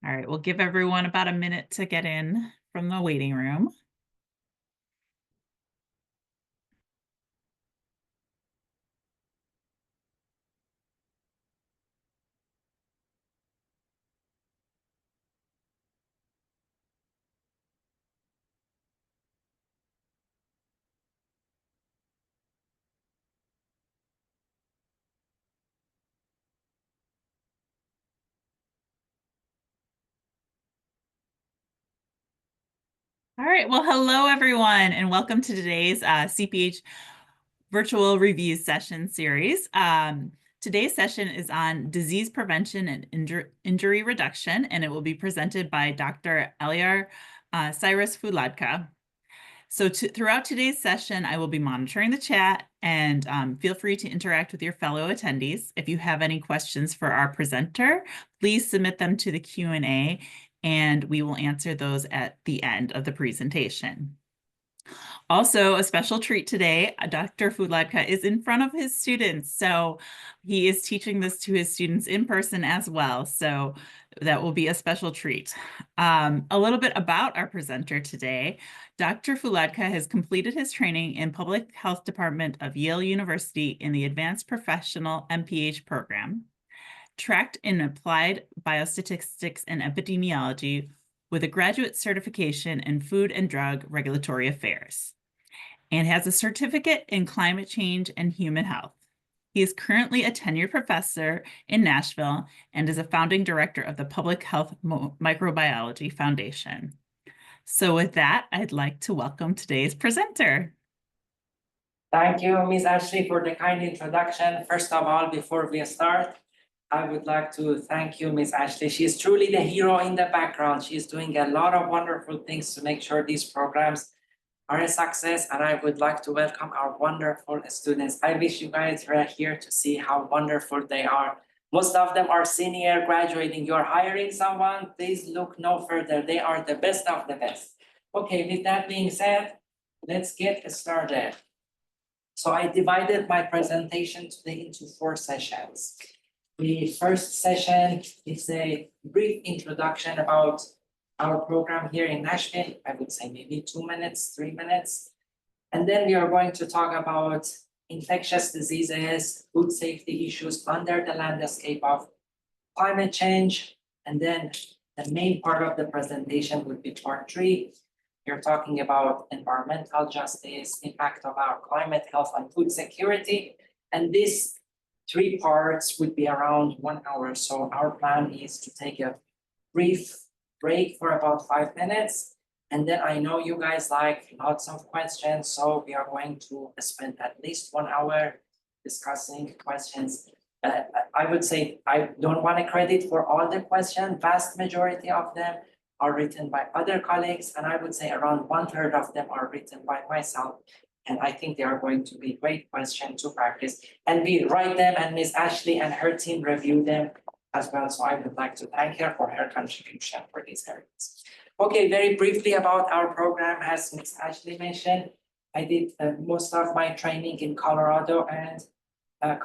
All right, we'll give everyone about a minute to get in from the waiting room. All right, well, hello everyone, and welcome to today's CPH virtual review session series. Today's session is on disease prevention and injury reduction, and it will be presented by Dr. Eliar Cyrus Fuladka. So throughout today's session, I will be monitoring the chat, and feel free to interact with your fellow attendees. If you have any questions for our presenter, please submit them to the Q&A, and we will answer those at the end of the presentation. Also, a special treat today, Dr. Fuladka is in front of his students. So he is teaching this to his students in person as well. So that will be a special treat. A little bit about our presenter today. Dr. Fuladka has completed his training in Public Health Department of Yale University in the Advanced Professional MPH program, tracked in Applied Biostatistics and Epidemiology with a graduate certification in Food and Drug Regulatory Affairs, and has a certificate in Climate Change and Human Health. He is currently a tenured professor in Nashville and is a founding director of the Public Health Microbiology Foundation. So with that, I'd like to welcome today's presenter. Thank you, Ms. Ashley, for the kind introduction. First of all, before we start, I would like to thank you, Ms. Ashley. She is truly the hero in the background. She's doing a lot of wonderful things to make sure these programs are a success, and I would like to welcome our wonderful students. I wish you guys were here to see how wonderful they are. Most of them are senior graduating. You're hiring someone, please look no further. They are the best of the best. Okay, with that being said, let's get started. So I divided my presentation today into 4 sessions. The first session is a brief introduction about our program here in Nashville. I would say maybe 2 minutes, 3 minutes. And then we are going to talk about infectious diseases, food safety issues under the landscape of climate change. And then the main part of the presentation would be part 3. We're talking about environmental justice, impact of our climate, health, and food security. And these 3 parts would be around 1 hour. So our plan is to take a brief break for about 5 minutes. And then I know you guys like lots of questions. So we are going to spend at least 1 hour discussing questions. I would say I don't want to credit for all the questions. Vast majority of them are written by other colleagues. And I would say around 1/3 of them are written by myself. And I think they are going to be great questions to practice. And we write them, and Ms. Ashley and her team review them as well. So I would like to thank her for her contribution for these areas. Okay, very briefly about our program, as Ms. Ashley mentioned, I did most of my training in Colorado and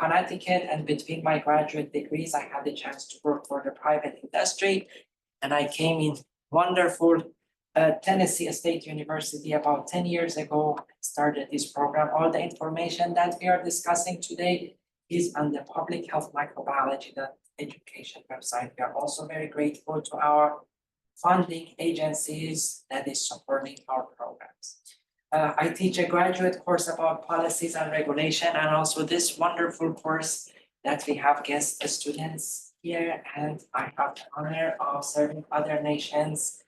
Connecticut, and between my graduate degrees, I had the chance to work for the private industry, and I came in wonderful Tennessee State University about 10 years ago, started this program. All the information that we are discussing today is on the Public Health Microbiology Education website. We are also very grateful to our funding agencies that is supporting our programs. I teach a graduate course about policies and regulation, and also this wonderful course that we have guest students here, and I have the honor of serving other nations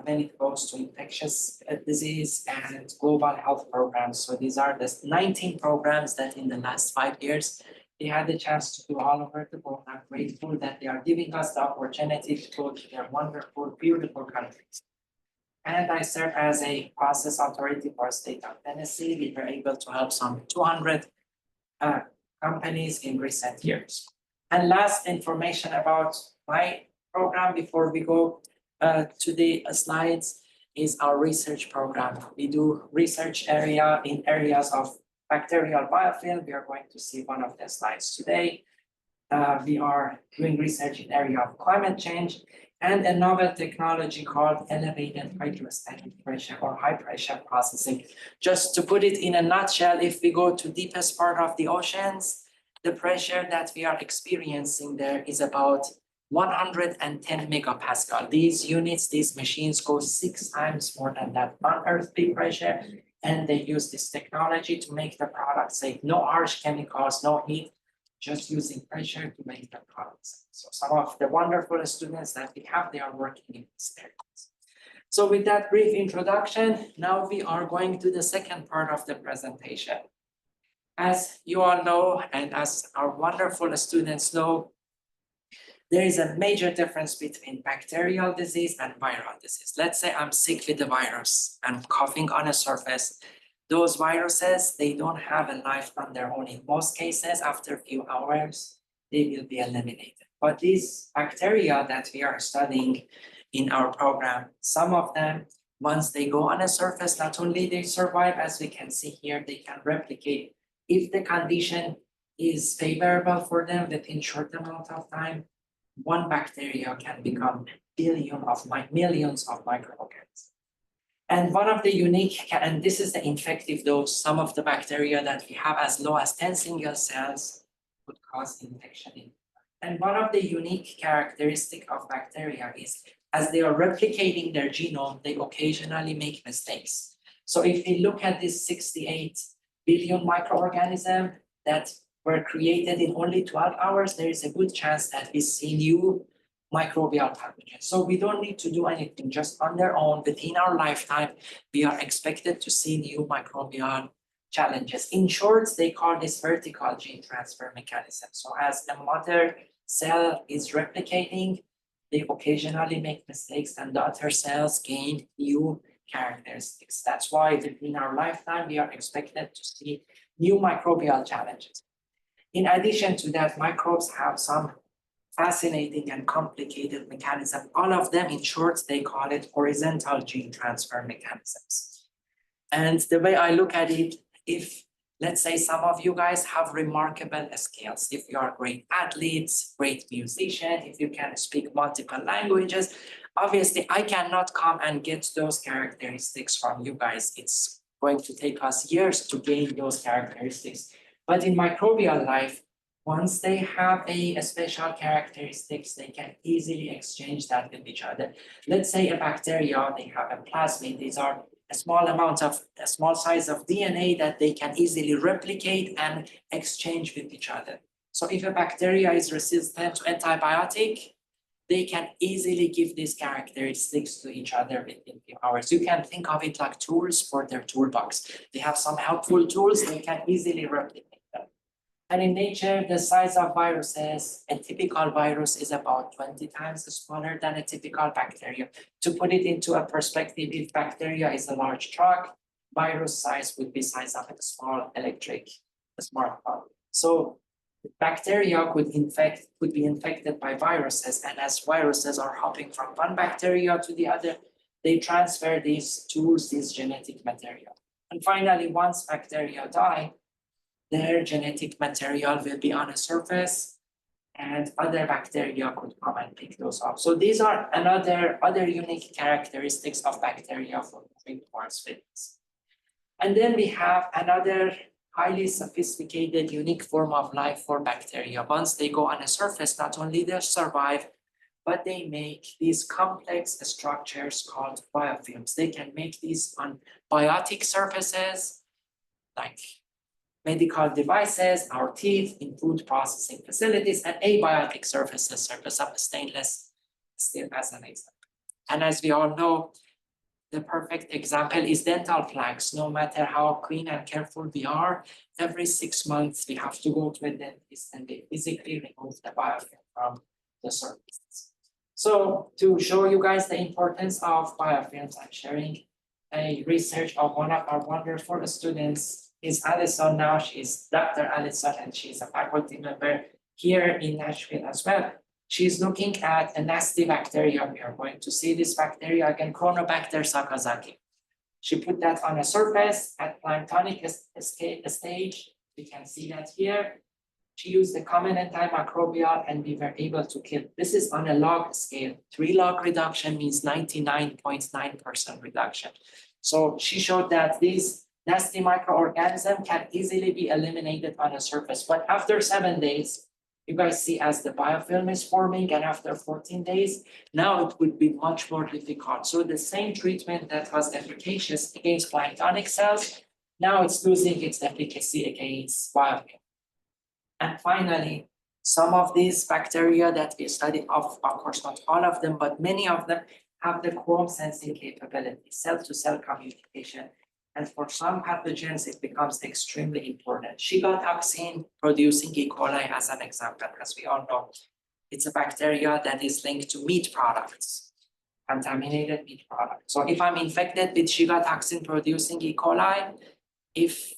when it goes to infectious disease and global health programs. So these are the 19 programs that in the last 5 years, they had the chance to do all over the world. I'm grateful that they are giving us the opportunity to go to their wonderful, beautiful countries. And I serve as a process authority for the state of Tennessee. We were able to help some 200 companies in recent years. And last information about my program before we go to the slides is our research program. We do research in areas of bacterial biofilm. We are going to see one of the slides today. We are doing research in area of climate change, and a novel technology called elevated hydrostatic pressure or high pressure processing. Just to put it in a nutshell, if we go to deepest part of the oceans, the pressure that we are experiencing there is about 110 megapascal. These units, these machines go 6 times more than that unearthly pressure, and they use this technology to make the product safe. No harsh chemicals, no heat, just using pressure to make the products. So some of the wonderful students that we have, they are working in this area. So with that brief introduction, now we are going to the second part of the presentation. As you all know, and as our wonderful students know, there is a major difference between bacterial disease and viral disease. Let's say I'm sick with the virus, I'm coughing on a surface. Those viruses, they don't have a life on their own. In most cases, after a few hours, they will be eliminated. But these bacteria that we are studying in our program, some of them, once they go on a surface, not only they survive, as we can see here, they can replicate. If the condition is favorable for them within short amount of time, one bacteria can become millions of microorganisms. And one of the unique, and this is the infective dose, some of the bacteria that we have as low as 10 single cells would cause infection. And one of the unique characteristic of bacteria is as they are replicating their genome, they occasionally make mistakes. So if we look at this 68 billion microorganism that were created in only 12 hours, there is a good chance that we see new microbial pathogens. So we don't need to do anything, just on their own, within our lifetime, we are expected to see new microbial challenges. In short, they call this vertical gene transfer mechanism. So as the mother cell is replicating, they occasionally make mistakes and the other cells gain new characteristics. That's why within our lifetime, we are expected to see new microbial challenges. In addition to that, microbes have some fascinating and complicated mechanism. All of them, in short, they call it horizontal gene transfer mechanisms. And the way I look at it, if let's say some of you guys have remarkable skills, if you are great athletes, great musician, if you can speak multiple languages, obviously I cannot come and get those characteristics from you guys. It's going to take us years to gain those characteristics. But in microbial life, once they have a special characteristics, they can easily exchange that with each other. Let's say a bacteria, they have a plasmid. These are a small size of DNA that they can easily replicate and exchange with each other. So if a bacteria is resistant to antibiotic, they can easily give these characteristics to each other within few hours. You can think of it like tools for their toolbox. They have some helpful tools, they can easily replicate them. And in nature, the size of viruses, a typical virus is about 20 times smaller than a typical bacteria. To put it into a perspective, if bacteria is a large truck, virus size would be size of a small electric smartphone. So bacteria could be infected by viruses, and as viruses are hopping from one bacteria to the other, they transfer these tools, this genetic material. And finally, once bacteria die, their genetic material will be on a surface and other bacteria could come and pick those up. So these are other unique characteristics of bacteria for moving towards fitness. And then we have another highly sophisticated, unique form of life for bacteria. Once they go on a surface, not only they survive, but they make these complex structures called biofilms. They can make these on biotic surfaces, like medical devices, our teeth, in food processing facilities, and abiotic surfaces, surface of stainless steel as an example. And as we all know, the perfect example is dental plaques. No matter how clean and careful we are, every 6 months we have to go to a dentist and they physically remove the biofilm from the surfaces. So to show you guys the importance of biofilms, I'm sharing a research of one of our wonderful students. Is Alison now, she's Dr. Alison, and she's a faculty member here in Nashville as well. She's looking at a nasty bacteria. We are going to see this bacteria again, Chronobacter sakazaki. She put that on a surface at planktonic stage. We can see that here. She used the common antimicrobial and we were able to kill. This is on a log scale. 3 log reduction means 99.9% reduction. So she showed that these nasty microorganisms can easily be eliminated on a surface. But after 7 days, you guys see as the biofilm is forming, and after 14 days, now it would be much more difficult. So the same treatment that was efficacious against planktonic cells, now it's losing its efficacy against biofilm. And finally, some of these bacteria that we studied, of course, not all of them, but many of them have the chrome sensing capability, cell-to-cell communication. And for some pathogens, it becomes extremely important. Shiga toxin producing E. coli as an example, as we all know, it's a bacteria that is linked to meat products, contaminated meat products. So if I'm infected with Shiga toxin producing E. coli, if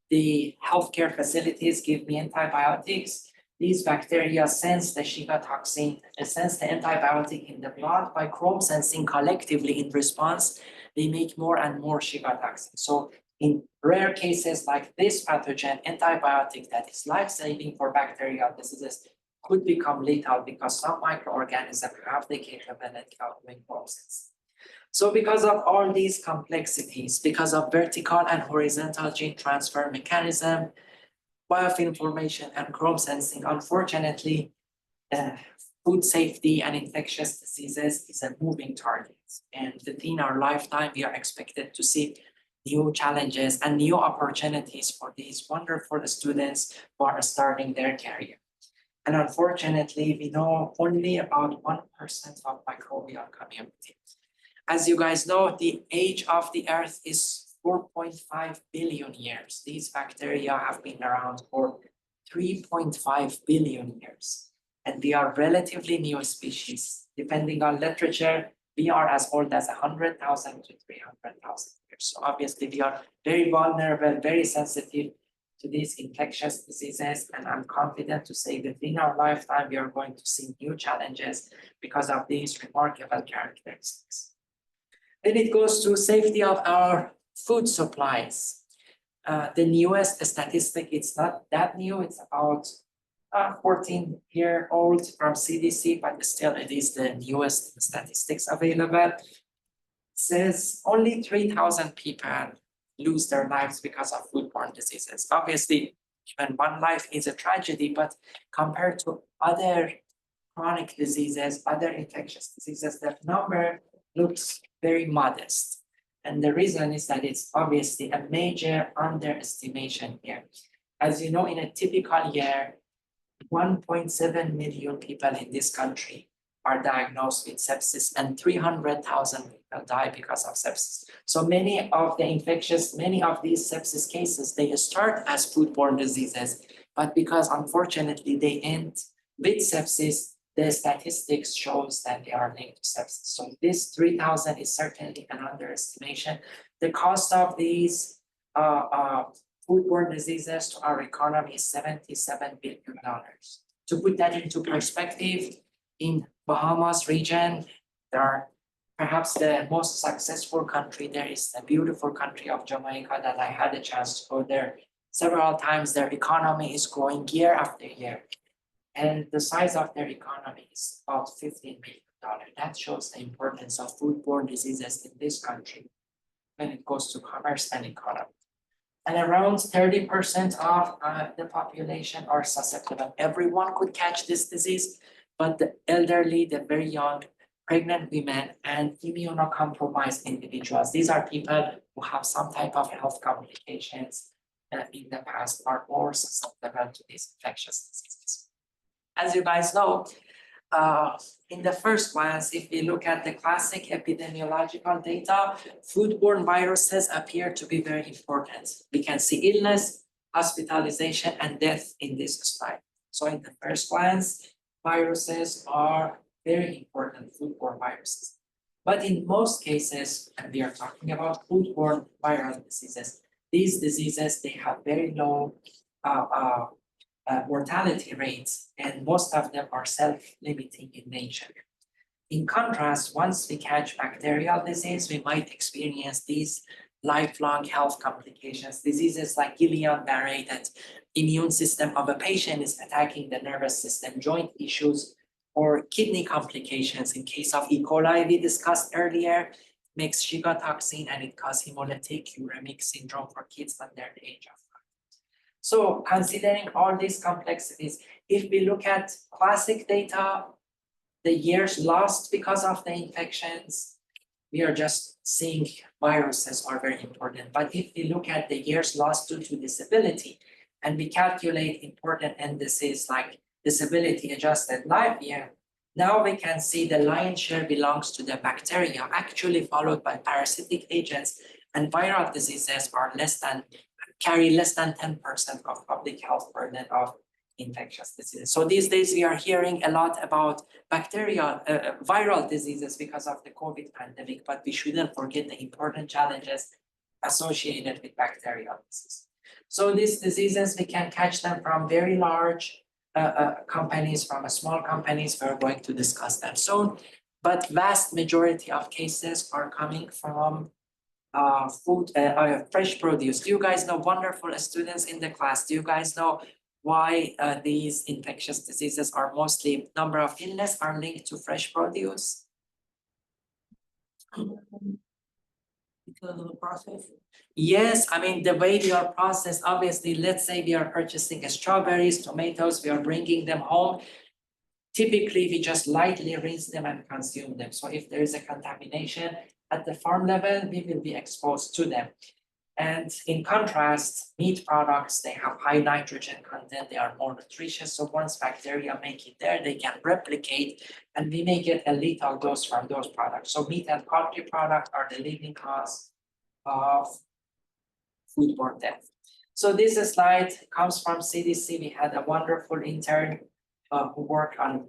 the healthcare facilities give me antibiotics, these bacteria sense the Shiga toxin, sense the antibiotic in the blood by chrome sensing collectively in response. They make more and more Shiga toxin. So in rare cases like this pathogen, antibiotic that is life-saving for bacterial diseases could become lethal because some microorganisms have the capability of doing chrome sensing. So because of all these complexities, because of vertical and horizontal gene transfer mechanism, biofilm formation and chrome sensing, unfortunately, food safety and infectious diseases is a moving target. And within our lifetime, we are expected to see new challenges and new opportunities for these wonderful students who are starting their career. And unfortunately, we know only about 1% of microbial community. As you guys know, the age of the Earth is 4.5 billion years. These bacteria have been around for 3.5 billion years. And we are relatively new species. Depending on literature, we are as old as 100,000 to 300,000 years. So obviously, we are very vulnerable, very sensitive to these infectious diseases. And I'm confident to say that in our lifetime, we are going to see new challenges because of these remarkable characteristics. Then it goes to safety of our food supplies. The newest statistic, it's not that new, it's about 14-year-old from CDC, but still it is the newest statistics available. It says only 3,000 people lose their lives because of foodborne diseases. Obviously, even one life is a tragedy, but compared to other chronic diseases, other infectious diseases, that number looks very modest. And the reason is that it's obviously a major underestimation here. As you know, in a typical year, 1.7 million people in this country are diagnosed with sepsis and 300,000 people die because of sepsis. So many of these sepsis cases, they start as foodborne diseases, but because unfortunately they end with sepsis, the statistics shows that they are linked to sepsis. So this 3,000 is certainly an underestimation. The cost of these foodborne diseases to our economy is $77 billion. To put that into perspective, in Bahamas region, there are perhaps the most successful country. There is the beautiful country of Jamaica that I had a chance to go there several times. Their economy is growing year after year. And the size of their economy is about $15 million. That shows the importance of foodborne diseases in this country when it goes to commerce and economy. And around 30% of the population are susceptible. Everyone could catch this disease, but the elderly, the very young, pregnant women, and immunocompromised individuals, these are people who have some type of health complications in the past, are more susceptible to these infectious diseases. As you guys know, in the first glance, if we look at the classic epidemiological data, foodborne viruses appear to be very important. We can see illness, hospitalization, and death in this slide. So in the first glance, viruses are very important, foodborne viruses. But in most cases, and we are talking about foodborne viral diseases, these diseases, they have very low mortality rates, and most of them are self-limiting in nature. In contrast, once we catch bacterial disease, we might experience these lifelong health complications, diseases like Guillain-Barré that immune system of a patient is attacking the nervous system, joint issues, or kidney complications. In case of E. coli, we discussed earlier, makes gigatoxin and it causes hemolytic uremic syndrome for kids under the age of 5. So considering all these complexities, if we look at classic data, the years lost because of the infections, we are just seeing viruses are very important. But if we look at the years lost due to disability, and we calculate important indices like disability adjusted life year, now we can see the lion's share belongs to the bacteria, actually followed by parasitic agents, and viral diseases carry less than 10% of public health burden of infectious diseases. So these days we are hearing a lot about viral diseases because of the COVID pandemic, but we shouldn't forget the important challenges associated with bacterial disease. So these diseases, we can catch them from very large companies, from small companies. We're going to discuss them soon, but vast majority of cases are coming from fresh produce. Do you guys know, wonderful students in the class, do you guys know why these infectious diseases are mostly number of illness are linked to fresh produce? Because of the process? Yes, I mean, the way they are processed, obviously, let's say we are purchasing strawberries, tomatoes, we are bringing them home. Typically, we just lightly rinse them and consume them. So if there is a contamination at the farm level, we will be exposed to them. And in contrast, meat products, they have high nitrogen content, they are more nutritious. So once bacteria make it there, they can replicate, and we may get a lethal dose from those products. So meat and poultry products are the leading cause of foodborne death. So this slide comes from CDC. We had a wonderful intern who worked on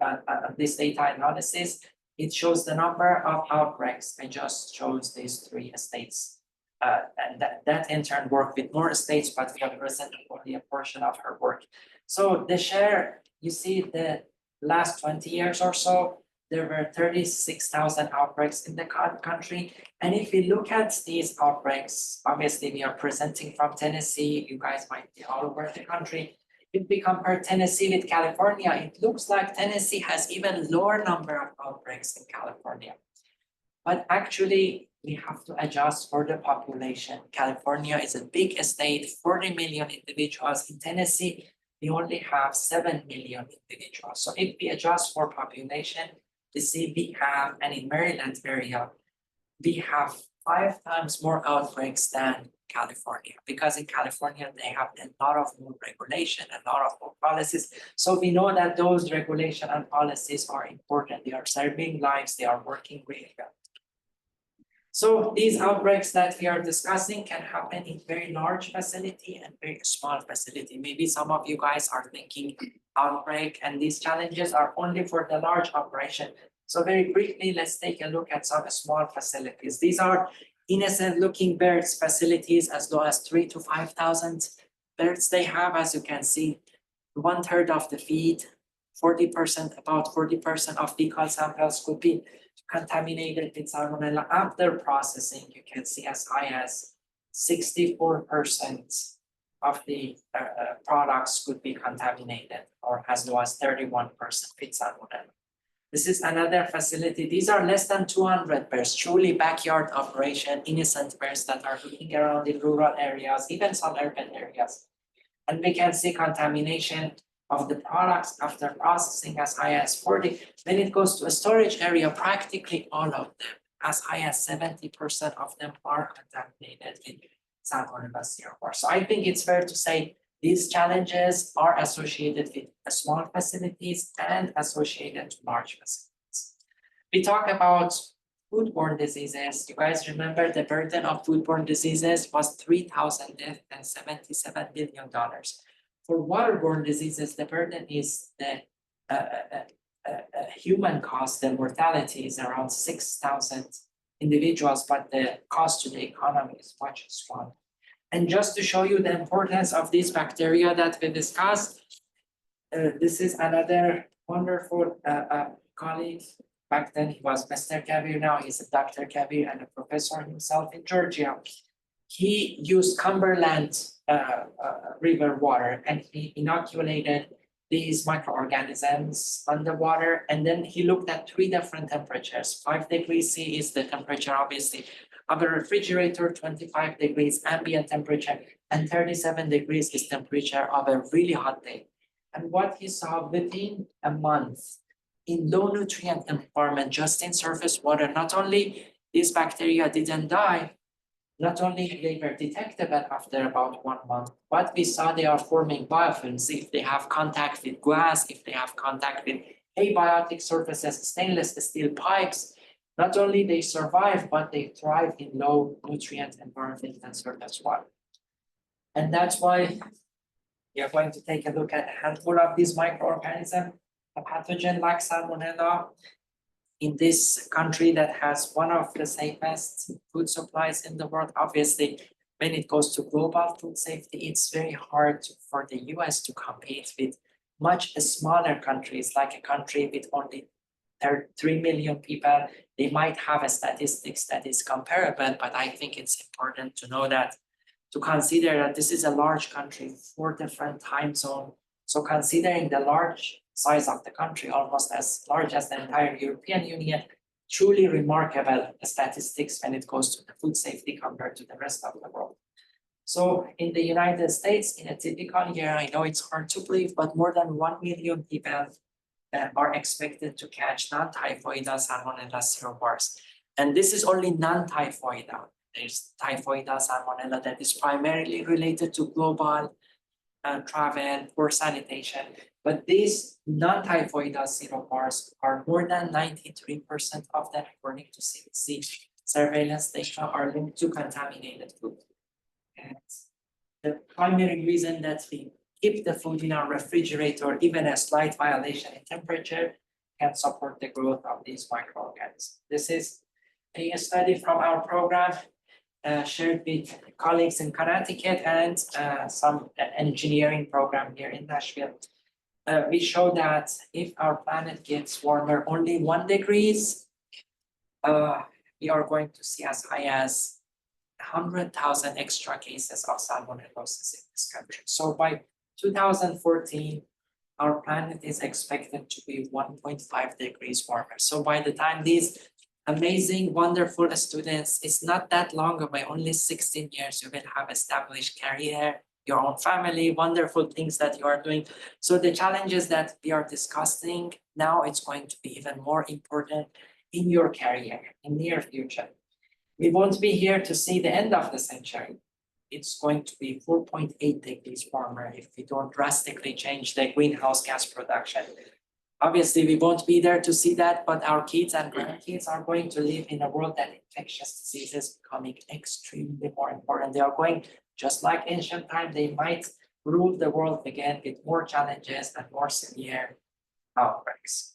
this data analysis. It shows the number of outbreaks. I just chose these 3 states. And that intern worked with more states, but we have presented only a portion of her work. So the share, you see the last 20 years or so, there were 36,000 outbreaks in the country. And if we look at these outbreaks, obviously we are presenting from Tennessee, you guys might be all over the country. If we compare Tennessee with California, it looks like Tennessee has even lower number of outbreaks in California. But actually, we have to adjust for the population. California is a big state, 40 million individuals. In Tennessee, we only have 7 million individuals. So if we adjust for population, we see we have, and in Maryland area, we have 5 times more outbreaks than California, because in California, they have a lot of more regulation, a lot of more policies. So we know that those regulation and policies are important. They are serving lives, they are working really well. So these outbreaks that we are discussing can happen in very large facility and very small facility. Maybe some of you guys are thinking outbreak, and these challenges are only for the large operation. So very briefly, let's take a look at some small facilities. These are innocent looking birds facilities, as low as 3,000 to 5,000 birds they have. As you can see, 1/3 of the feed, 40%, about 40% of fecal samples could be contaminated with salmonella. After processing, you can see as high as 64% of the products could be contaminated, or as low as 31% with salmonella. This is another facility. These are less than 200 birds, truly backyard operation, innocent birds that are looking around in rural areas, even some urban areas. And we can see contamination of the products after processing as high as 40. When it goes to a storage area, practically all of them, as high as 70% of them are contaminated with Salmonella serovirus. So I think it's fair to say these challenges are associated with small facilities and associated to large facilities. We talk about foodborne diseases. You guys remember the burden of foodborne diseases was 3,000 deaths and $77 billion. For waterborne diseases, the burden is the human cost, the mortality is around 6,000 individuals, but the cost to the economy is much smaller. And just to show you the importance of these bacteria that we discussed, this is another wonderful colleague. Back then he was Mr. Kabir, now he's a Dr. Kabir and a professor himself in Georgia. he used Cumberland river water and he inoculated these microorganisms on the water. And then he looked at three different temperatures. 5 degrees C is the temperature, obviously, of a refrigerator, 25 degrees ambient temperature, and 37 degrees is temperature of a really hot day. And what he saw within a month in low nutrient environment, just in surface water, not only these bacteria didn't die, not only they were detectable after about 1 month, but we saw they are forming biofilms if they have contact with glass, if they have contact with abiotic surfaces, stainless steel pipes. Not only they survive, but they thrive in low nutrient environment and surface water. And that's why we are going to take a look at a handful of these microorganisms, a pathogen like Salmonella, in this country that has one of the safest food supplies in the world. Obviously, when it goes to global food safety, it's very hard for the US to compete with much smaller countries, like a country with only 3 million people. They might have a statistics that is comparable, but I think it's important to know that, to consider that this is a large country, 4 different time zones. So considering the large size of the country, almost as large as the entire European Union, truly remarkable statistics when it goes to the food safety compared to the rest of the world. So in the United States, in a typical year, I know it's hard to believe, but more than 1 million people are expected to catch non-typhoidal Salmonella serovirus. And this is only non-typhoidal. There's typhoidal Salmonella that is primarily related to global travel or sanitation. But these non-typhoidal serovirus are more than 93% of them, according to CDC surveillance data, are linked to contaminated food. And the primary reason that we keep the food in our refrigerator, even a slight violation in temperature, can support the growth of these microorganisms. This is a study from our program shared with colleagues in Connecticut and some engineering program here in Nashville. We show that if our planet gets warmer only 1 degrees, we are going to see as high as 100,000 extra cases of salmonellosis in this country. So by 2014, our planet is expected to be 1.5 degrees warmer. So by the time these amazing, wonderful students, it's not that long away, only 16 years, you will have established career, your own family, wonderful things that you are doing. So the challenges that we are discussing now, it's going to be even more important in your career, in near future. We won't be here to see the end of the century. It's going to be 4.8 degrees warmer if we don't drastically change the greenhouse gas production. Obviously, we won't be there to see that, but our kids and grandkids are going to live in a world that infectious diseases becoming extremely more important. They are going, just like ancient time, they might rule the world again with more challenges and more severe outbreaks.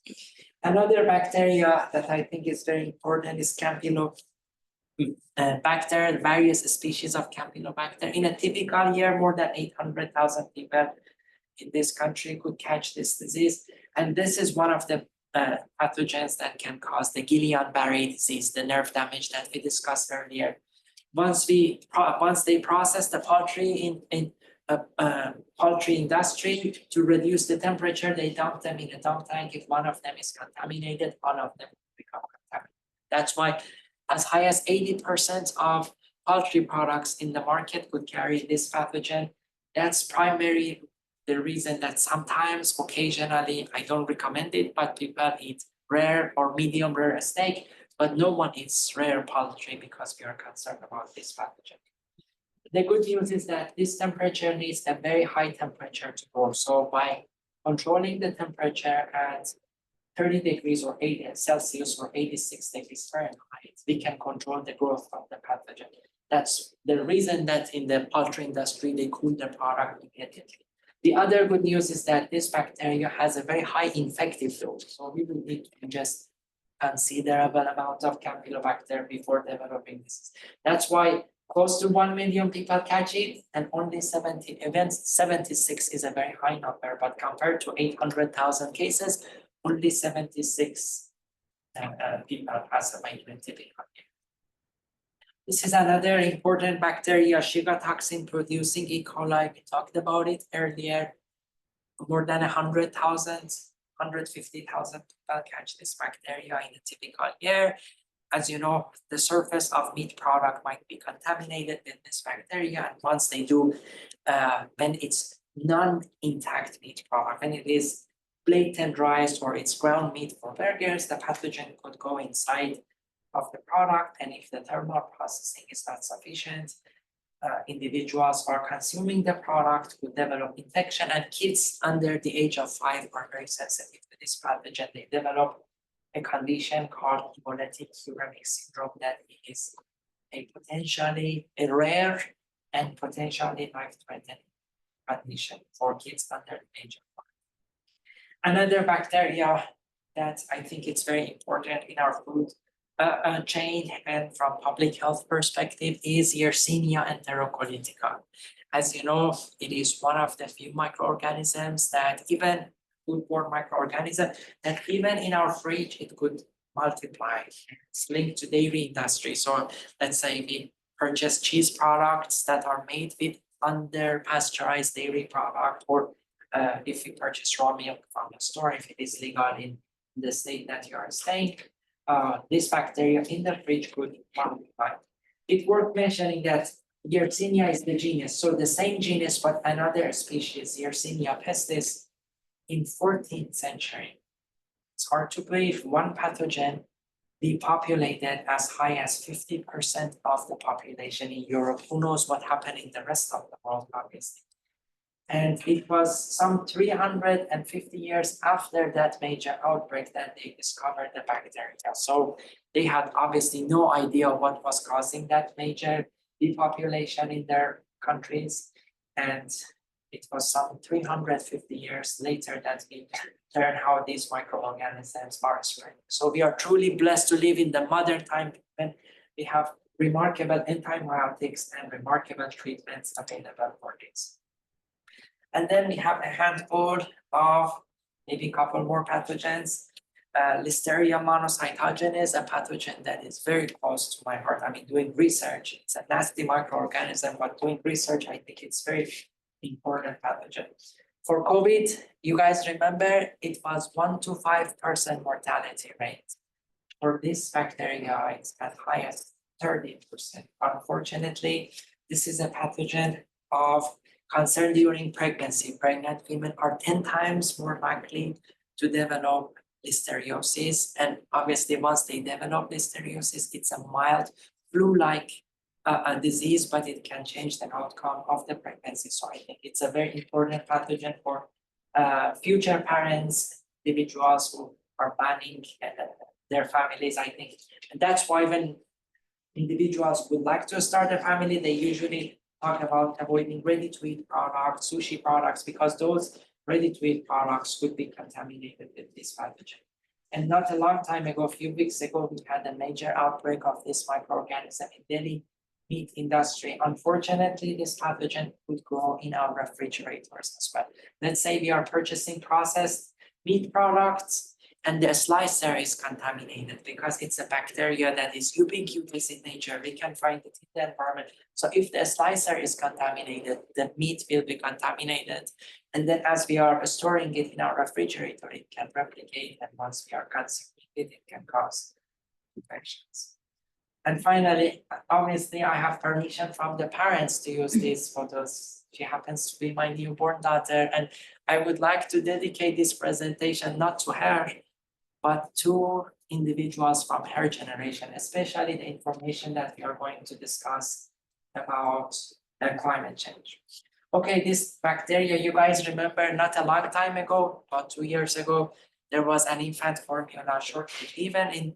Another bacteria that I think is very important is Campylobacter, various species of Campylobacter. In a typical year, more than 800,000 people in this country could catch this disease. And this is one of the pathogens that can cause the Guillain-Barré disease, the nerve damage that we discussed earlier. Once they process the poultry in poultry industry to reduce the temperature, they dump them in a dump tank. If one of them is contaminated, all of them become contaminated. That's why as high as 80% of poultry products in the market could carry this pathogen. That's primary the reason that sometimes, occasionally, I don't recommend it, but people eat rare or medium rare steak, but no one eats rare poultry because we are concerned about this pathogen. The good news is that this temperature needs a very high temperature to grow. So by controlling the temperature at 30 degrees or 80 Celsius or 86 degrees Fahrenheit, we can control the growth of the pathogen. That's the reason that in the poultry industry, they cool the product immediately. The other good news is that this bacteria has a very high infective load. So we will need to ingest considerable amount of Campylobacter before developing this. That's why close to 1 million people catch it, and only 76 is a very high number, but compared to 800,000 cases, only 76 people pass away in a typical year. This is another important bacteria, Shiga toxin producing E. coli. We talked about it earlier. More than 100,000, 150,000 people catch this bacteria in a typical year. As you know, the surface of meat product might be contaminated with this bacteria. And once they do, when it's non-intact meat product, when it is blatant rice or it's ground meat for burgers, the pathogen could go inside of the product. And if the thermal processing is not sufficient, individuals are consuming the product could develop infection, and kids under the age of 5 are very sensitive to this pathogen. They develop a condition called hemolytic uremic syndrome that is a potentially a rare and potentially life-threatening condition for kids under the age of 5. Another bacteria that I think it's very important in our food chain and from public health perspective is Yersinia enterocolitica. As you know, it is one of the few microorganisms that even foodborne microorganism that even in our fridge, it could multiply. It's linked to dairy industry. So let's say we purchase cheese products that are made with under pasteurized dairy product, or if you purchase raw milk from the store, if it is legal in the state that you are staying, this bacteria in the fridge could multiply. It's worth mentioning that Yersinia is the genus, so the same genus but another species, Yersinia pestis, in 14th century. It's hard to believe one pathogen depopulated as high as 50% of the population in Europe. Who knows what happened in the rest of the world, obviously. And it was some 350 years after that major outbreak that they discovered the bacteria. So they had obviously no idea what was causing that major depopulation in their countries. And it was some 350 years later that we learned how these microorganisms are spreading. So we are truly blessed to live in the modern time when we have remarkable antibiotics and remarkable treatments available for this. And then we have a handful of maybe a couple more pathogens. Listeria monocytogenes, a pathogen that is very close to my heart. I mean, doing research, it's a nasty microorganism, but doing research, I think it's very important pathogen. For COVID, you guys remember, it was 1 to 5% mortality rate. For this bacteria, it's as high as 30%. Unfortunately, this is a pathogen of concern during pregnancy. Pregnant women are 10 times more likely to develop listeriosis. And obviously, once they develop listeriosis, it's a mild flu-like disease, but it can change the outcome of the pregnancy. So I think it's a very important pathogen for future parents, individuals who are planning their families, I think. And that's why when individuals would like to start a family, they usually talk about avoiding ready-to-eat products, sushi products, because those ready-to-eat products could be contaminated with this pathogen. And not a long time ago, a few weeks ago, we had a major outbreak of this microorganism in Delhi meat industry. Unfortunately, this pathogen could grow in our refrigerators as well. Let's say we are purchasing processed meat products and the slicer is contaminated because it's a bacteria that is ubiquitous in nature. We can find it in the environment. So if the slicer is contaminated, the meat will be contaminated. And then as we are storing it in our refrigerator, it can replicate. And once we are consuming it, it can cause infections. And finally, obviously, I have permission from the parents to use these photos. She happens to be my newborn daughter. And I would like to dedicate this presentation not to her, but to individuals from her generation, especially the information that we are going to discuss about climate change. Okay, this bacteria, you guys remember not a long time ago, about 2 years ago, there was an infant formula shortage. Even in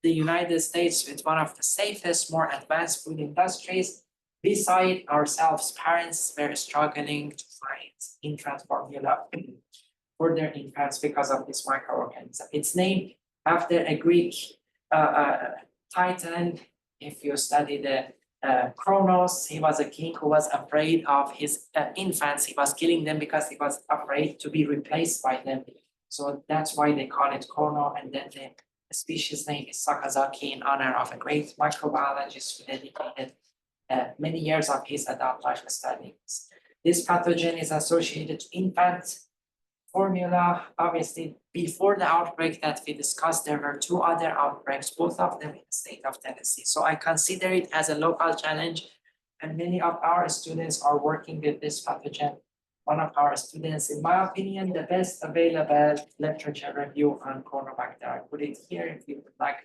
the United States, with one of the safest, more advanced food industries, beside ourselves, parents were struggling to find infant formula for their infants because of this microorganism. It's named after a Greek titan. If you study the Kronos, he was a king who was afraid of his infants. He was killing them because he was afraid to be replaced by them. So that's why they call it Chrono. And then The species name is Sakazaki in honor of a great microbiologist who dedicated many years of his adult life studies. This pathogen is associated to infant formula. Obviously, before the outbreak that we discussed, there were two other outbreaks, both of them in the state of Tennessee. So I consider it as a local challenge, and many of our students are working with this pathogen. One of our students, in my opinion, the best available literature review on Corynebacter. I put it here if you would like,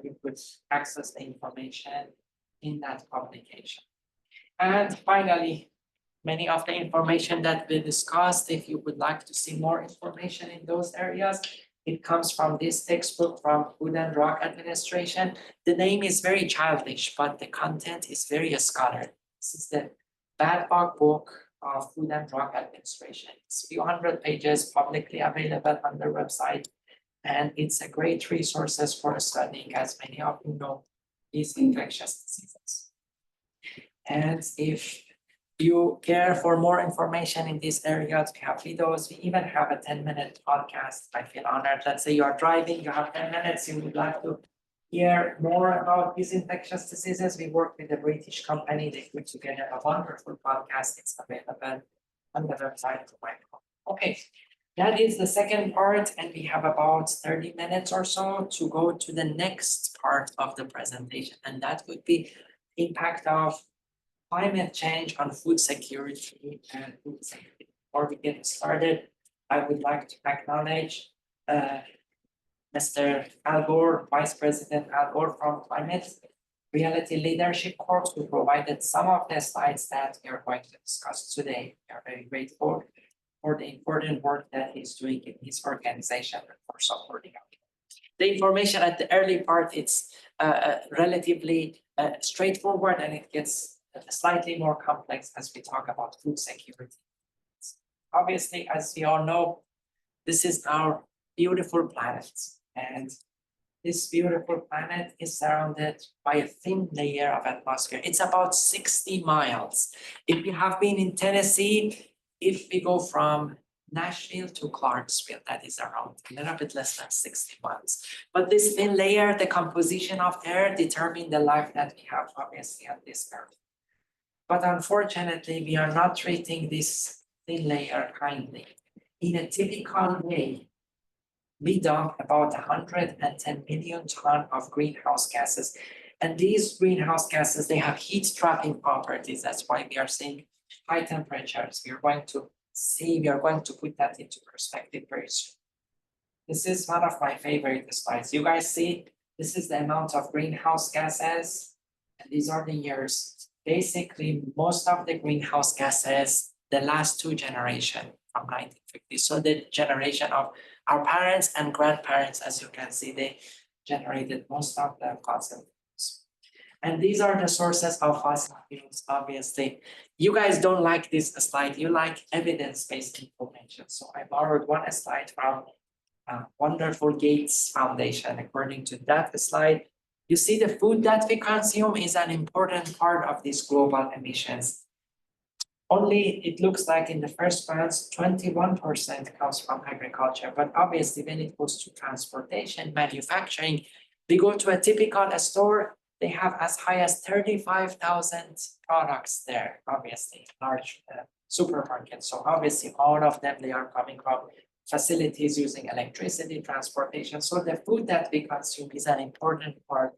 you could access the information in that publication. And finally, many of the information that we discussed, if you would like to see more information in those areas, it comes from this textbook from Food and Drug Administration. The name is very childish, but the content is very scholarly. This is the Bad Bug book of Food and Drug Administration. It's a few hundred pages publicly available on their website, and it's a great resource for studying, as many of you know, these infectious diseases. And if you care for more information in these areas, we have videos, we even have a 10-minute podcast. I feel honored. Let's say you are driving, you have 10 minutes, you would like to hear more about these infectious diseases. We work with a British company. They put together a wonderful podcast. It's available on the website of my company. Okay, that is the second part, and we have about 30 minutes or so to go to the next part of the presentation, and that would be impact of climate change on food security and food safety. Before we get started, I would like to acknowledge Mr. Al Gore, Vice President Al Gore from Climate Reality Leadership Corps, who provided some of the slides that we are going to discuss today. We are very grateful for the important work that he's doing in his organization and for supporting us. The information at the early part, it's relatively straightforward, and it gets slightly more complex as we talk about food security. Obviously, as we all know, this is our beautiful planet, and this beautiful planet is surrounded by a thin layer of atmosphere. It's about 60 miles. If you have been in Tennessee, if we go from Nashville to Clarksville, that is around a little bit less than 60 miles. But this thin layer, the composition of air, determine the life that we have obviously on this earth. But unfortunately, we are not treating this thin layer kindly. In a typical way, we dump about 110 million tons of greenhouse gases. And these greenhouse gases, they have heat trapping properties. That's why we are seeing high temperatures. We are going to put that into perspective very soon. This is one of my favorite slides. You guys see, this is the amount of greenhouse gases, and these are the years. Basically, most of the greenhouse gases, the last two generations from 1950. So the generation of our parents and grandparents, as you can see, they generated most of the fossil fuels. And these are the sources of fossil fuels, obviously. You guys don't like this slide, you like evidence-based information. So I borrowed one slide from wonderful Gates Foundation. According to that slide, you see the food that we consume is an important part of these global emissions. Only it looks like in the first glance, 21% comes from agriculture, but obviously when it goes to transportation, manufacturing, we go to a typical store, they have as high as 35,000 products there, obviously, large supermarkets. So obviously all of them, they are coming from facilities using electricity, transportation. So the food that we consume is an important part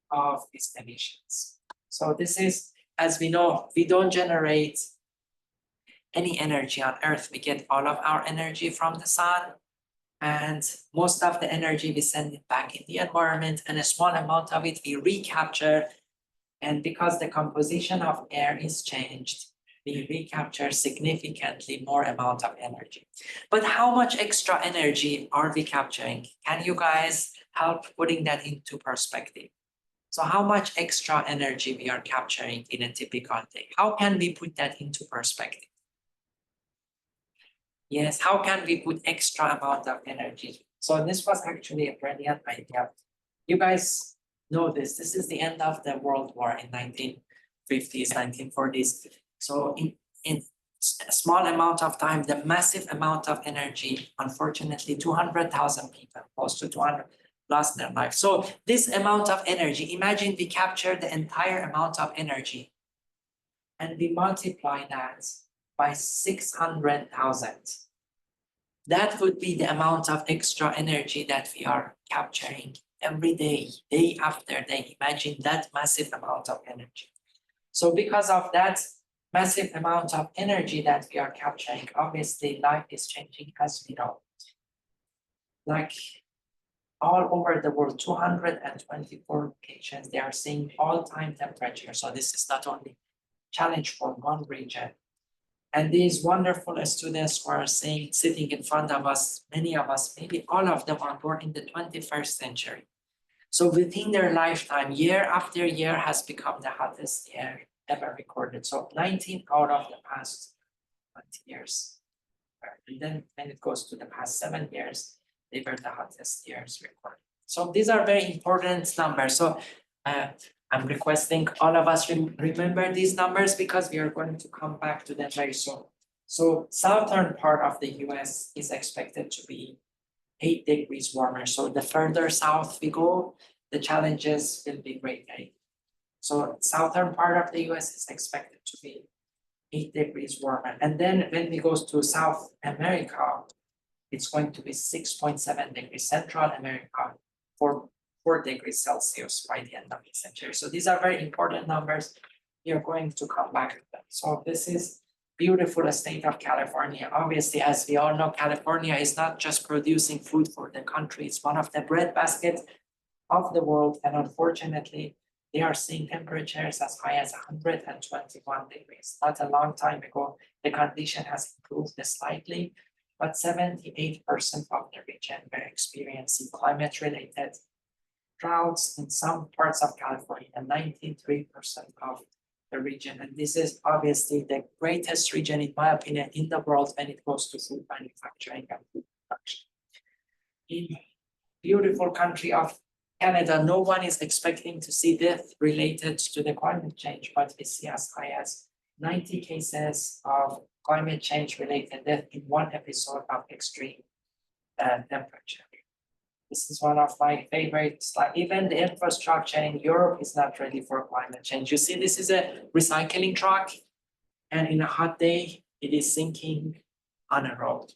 of these emissions. So this is, as we know, we don't generate any energy on Earth. We get all of our energy from the sun, and most of the energy we send it back in the environment, and a small amount of it we recapture. And because the composition of air is changed, we recapture significantly more amount of energy. But how much extra energy are we capturing? Can you guys help putting that into perspective? So how much extra energy we are capturing in a typical day? How can we put that into perspective? Yes, how can we put extra amount of energy? So this was actually a brilliant idea. You guys know this. This is the end of the World War in 1950s, 1940s. So in a small amount of time, the massive amount of energy, unfortunately, 200,000 people, close to 200, lost their life. So this amount of energy, imagine we capture the entire amount of energy and we multiply that by 600,000. That would be the amount of extra energy that we are capturing every day, day after day. Imagine that massive amount of energy. So because of that massive amount of energy that we are capturing, obviously life is changing as we know. Like all over the world, 224 locations, they are seeing all-time temperature. So this is not only challenge for one region. And these wonderful students who are sitting in front of us, many of us, maybe all of them are born in the 21st century. So within their lifetime, year after year has become the hottest year ever recorded. So 19 out of the past 20 years. And then when it goes to the past 7 years, they were the hottest years recorded. So these are very important numbers. So I'm requesting all of us remember these numbers because we are going to come back to them very soon. So southern part of the US is expected to be 8 degrees warmer. So the further south we go, the challenges will be greater. So southern part of the US is expected to be 8 degrees warmer. And then when we go to South America, it's going to be 6.7 degrees. Central America, 4 degrees Celsius by the end of the century. So these are very important numbers. We are going to come back to them. So this is beautiful state of California. Obviously, as we all know, California is not just producing food for the country. It's one of the breadbaskets of the world. And unfortunately, they are seeing temperatures as high as 121 degrees. Not a long time ago, the condition has improved slightly, but 78% of the region were experiencing climate-related droughts in some parts of California, 93% of the region. And this is obviously the greatest region, in my opinion, in the world when it goes to food manufacturing and food production. In beautiful country of Canada, no one is expecting to see death related to the climate change, but we see as high as 90 cases of climate change related death in one episode of extreme temperature. This is one of my favorites. Like even the infrastructure in Europe is not ready for climate change. You see, this is a recycling truck, and in a hot day, it is sinking on a road.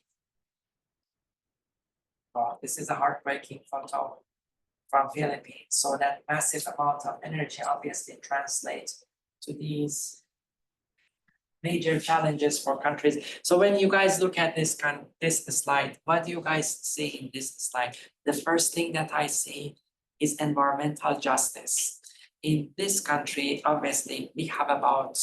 Oh, this is a heartbreaking photo from Philippines. So that massive amount of energy obviously translates to these major challenges for countries. So when you guys look at this slide, what do you guys see in this slide? The first thing that I see is environmental justice. In this country, obviously, we have about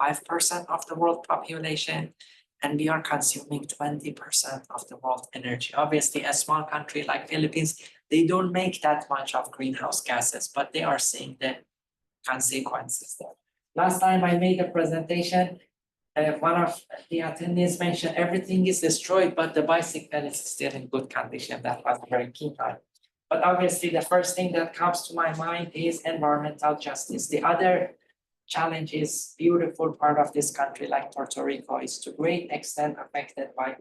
5% of the world population, and we are consuming 20% of the world energy. Obviously, a small country like Philippines, they don't make that much of greenhouse gases, but they are seeing the consequences there. Last time I made a presentation, one of the attendees mentioned everything is destroyed, but the bicycle is still in good condition. That was very keen on. But obviously, the first thing that comes to my mind is environmental justice. The other challenge is beautiful part of this country, like Puerto Rico, is to great extent affected by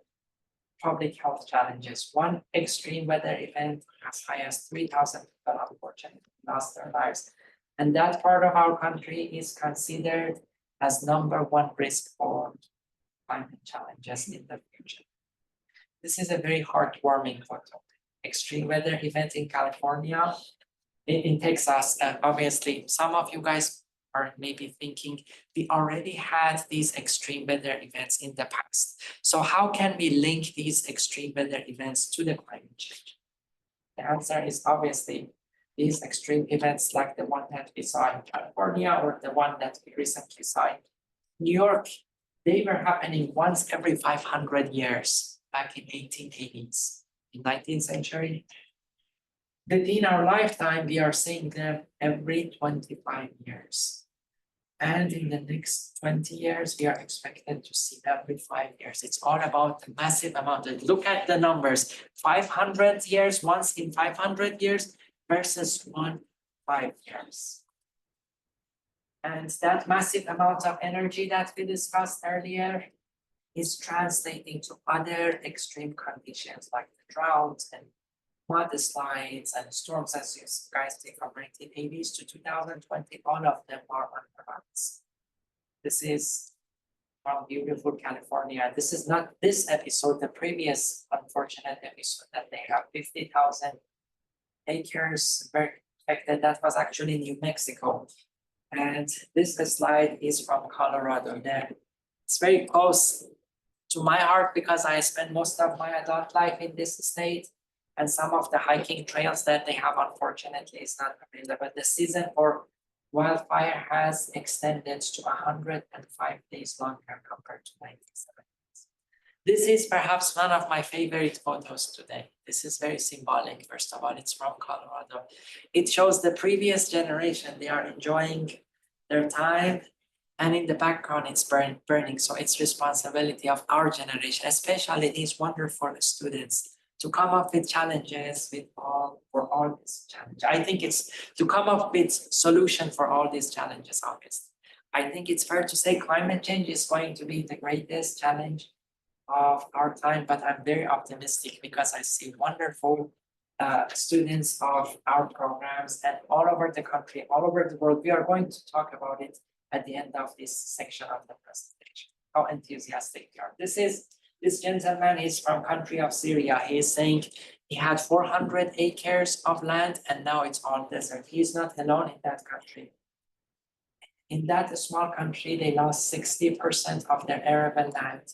public health challenges. One extreme weather event as high as 3,000 people unfortunately lost their lives. And that part of our country is considered as #1 risk for climate challenges in the future. This is a very heartwarming photo. Extreme weather event in California, in Texas. Obviously, some of you guys are maybe thinking we already had these extreme weather events in the past. So how can we link these extreme weather events to the climate change? The answer is obviously these extreme events like the one that we saw in California or the one that we recently saw in New York, they were happening once every 500 years back in 1880s, in 19th century. Within our lifetime, we are seeing them every 25 years. And in the next 20 years, we are expected to see every 5 years. It's all about the massive amount. Look at the numbers, 500 years, once in 500 years versus 5 years. And that massive amount of energy that we discussed earlier is translating to other extreme conditions like the drought and mudslides and storms, as you guys take from 1980s to 2020, all of them are on droughts. This is from beautiful California. This is not this episode, the previous unfortunate episode that they have 50,000 acres very affected. That was actually New Mexico. And this slide is from Colorado there. It's very close to my heart because I spent most of my adult life in this state. And some of the hiking trails that they have, unfortunately, is not available. The season for wildfire has extended to 105 days longer compared to 1970s. This is perhaps one of my favorite photos today. This is very symbolic. First of all, it's from Colorado. It shows the previous generation. They are enjoying their time. And in the background, it's burning. So it's responsibility of our generation, especially these wonderful students, to come up with challenges for all these challenges. I think it's to come up with solution for all these challenges, obviously. I think it's fair to say climate change is going to be the greatest challenge of our time, but I'm very optimistic because I see wonderful students of our programs and all over the country, all over the world. We are going to talk about it at the end of this section of the presentation, how enthusiastic we are. This gentleman is from country of Syria. He is saying he had 400 acres of land and now it's all desert. He is not alone in that country. In that small country, they lost 60% of their arable land.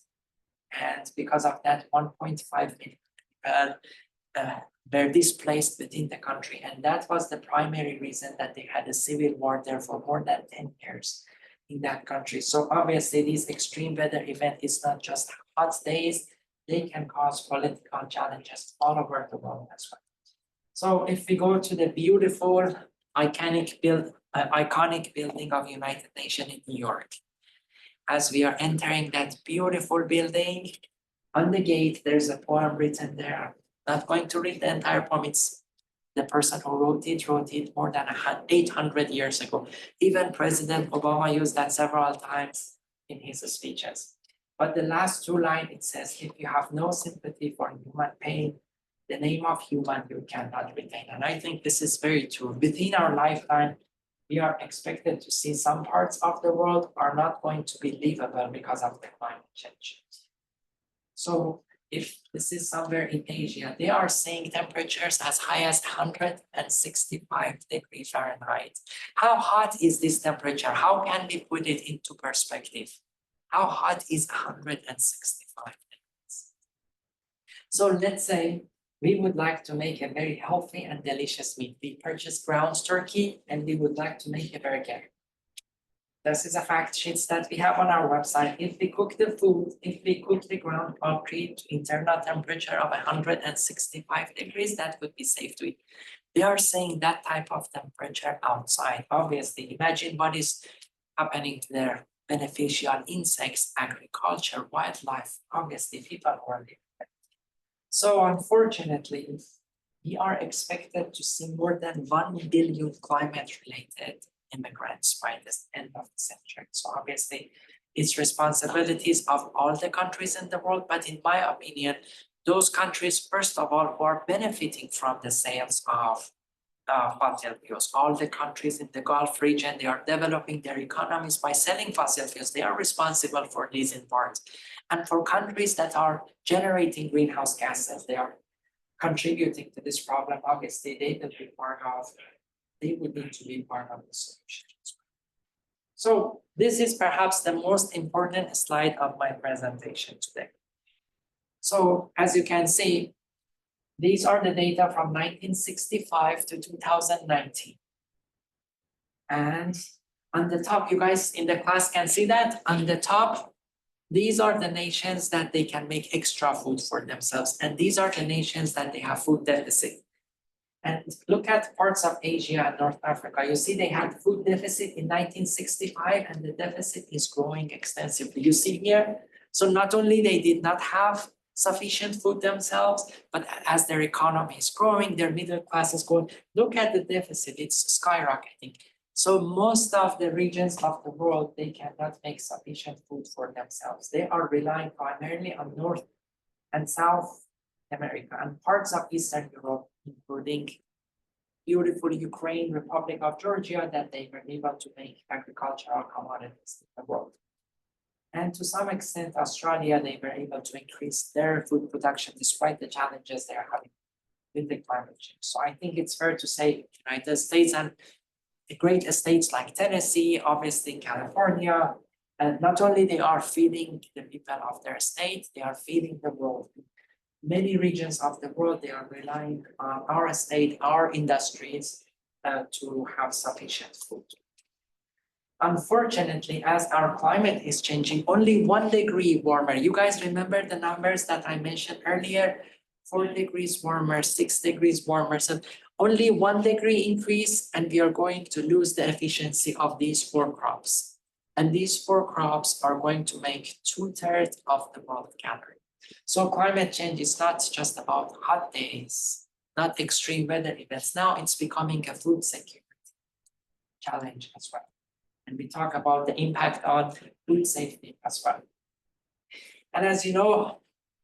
And because of that, 1.5 million people were displaced within the country. And that was the primary reason that they had a civil war there for more than 10 years in that country. So obviously this extreme weather event is not just hot days, they can cause political challenges all over the world as well. So if we go to the beautiful, iconic building of United Nations in New York, as we are entering that beautiful building, on the gate, there's a poem written there. I'm not going to read the entire poem. It's the person who wrote it more than 800 years ago. Even President Obama used that several times in his speeches. But the last two lines, it says, if you have no sympathy for human pain, the name of human you cannot retain. And I think this is very true. Within our lifetime, we are expected to see some parts of the world are not going to be livable because of the climate change. So if this is somewhere in Asia, they are seeing temperatures as high as 165 degrees Fahrenheit. How hot is this temperature? How can we put it into perspective? How hot is 165 degrees? So let's say we would like to make a very healthy and delicious meat. We purchase ground turkey and we would like to make a burger. This is a fact sheet that we have on our website. If we cook the food, if we cook the ground poultry to internal temperature of 165 degrees, that would be safe to eat. They are saying that type of temperature outside. Obviously, imagine what is happening to their beneficial insects, agriculture, wildlife, obviously people who are living there. So unfortunately, we are expected to see more than 1 billion climate-related immigrants by the end of the century. So obviously, it's responsibilities of all the countries in the world, but in my opinion, those countries, first of all, who are benefiting from the sales of fossil fuels. All the countries in the Gulf region, they are developing their economies by selling fossil fuels. They are responsible for these in part. And for countries that are generating greenhouse gases, they are contributing to this problem. Obviously, they would need to be part of the solution. So this is perhaps the most important slide of my presentation today. So as you can see, these are the data from 1965 to 2019. And on the top, you guys in the class can see that on the top, these are the nations that they can make extra food for themselves. And these are the nations that they have food deficit. And look at parts of Asia and North Africa. You see they had food deficit in 1965 and the deficit is growing extensively. You see here, so not only they did not have sufficient food themselves, but as their economy is growing, their middle class is growing. Look at the deficit, it's skyrocketing. So most of the regions of the world, they cannot make sufficient food for themselves. They are relying primarily on North and South America and parts of Eastern Europe including beautiful Ukraine, Republic of Georgia, that they were able to make agricultural commodities in the world. And to some extent, Australia, they were able to increase their food production despite the challenges they're having with the climate change. So I think it's fair to say United States and the great states like Tennessee, obviously California, and not only they are feeding the people of their state, they are feeding the world. Many regions of the world, they are relying on our state, our industries to have sufficient food. Unfortunately, as our climate is changing, only 1 degree warmer. You guys remember the numbers that I mentioned earlier? 4 degrees warmer, 6 degrees warmer. So only 1 degree increase, and we are going to lose the efficiency of these 4 crops. And these 4 crops are going to make 2/3 of the world calorie. So climate change is not just about hot days, not extreme weather events. Now it's becoming a food security challenge as well. And we talk about the impact on food safety as well. And as you know,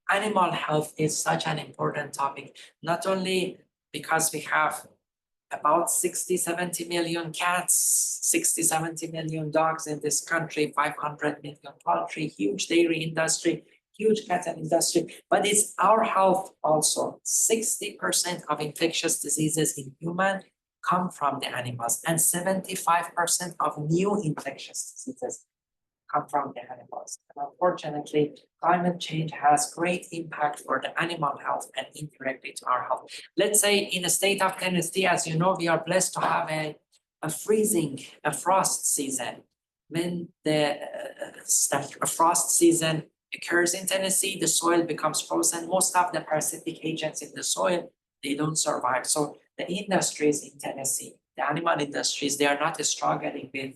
animal health is such an important topic, not only because we have about 60, 70 million cats, 60, 70 million dogs in this country, 500 million poultry, huge dairy industry, huge cattle industry, but it's our health also. 60% of infectious diseases in humans come from the animals, and 75% of new infectious diseases come from the animals. And unfortunately, climate change has great impact for the animal health and indirectly to our health. Let's say in the state of Tennessee, as you know, we are blessed to have a frost season. When the frost season occurs in Tennessee, the soil becomes frozen. Most of the parasitic agents in the soil, they don't survive. So the industries in Tennessee, the animal industries, they are not struggling with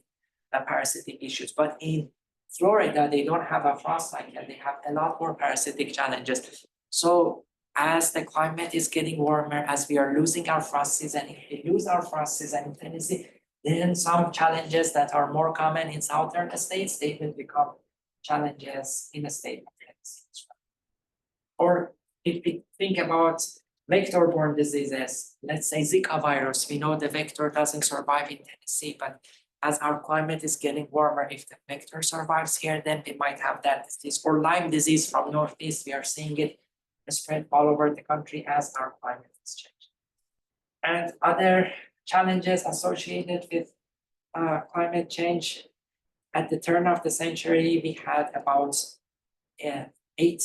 parasitic issues. But in Florida, they don't have a frost cycle. They have a lot more parasitic challenges. So as the climate is getting warmer, as we are losing our frost season, if we lose our frost season in Tennessee, then some challenges that are more common in southern states, they will become challenges in the state of Tennessee as well. Or if we think about vector-borne diseases, let's say Zika virus, we know the vector doesn't survive in Tennessee, but as our climate is getting warmer, if the vector survives here, then we might have that disease. Or Lyme disease from Northeast, we are seeing it spread all over the country as our climate is changing. And other challenges associated with climate change, at the turn of the century, we had about 8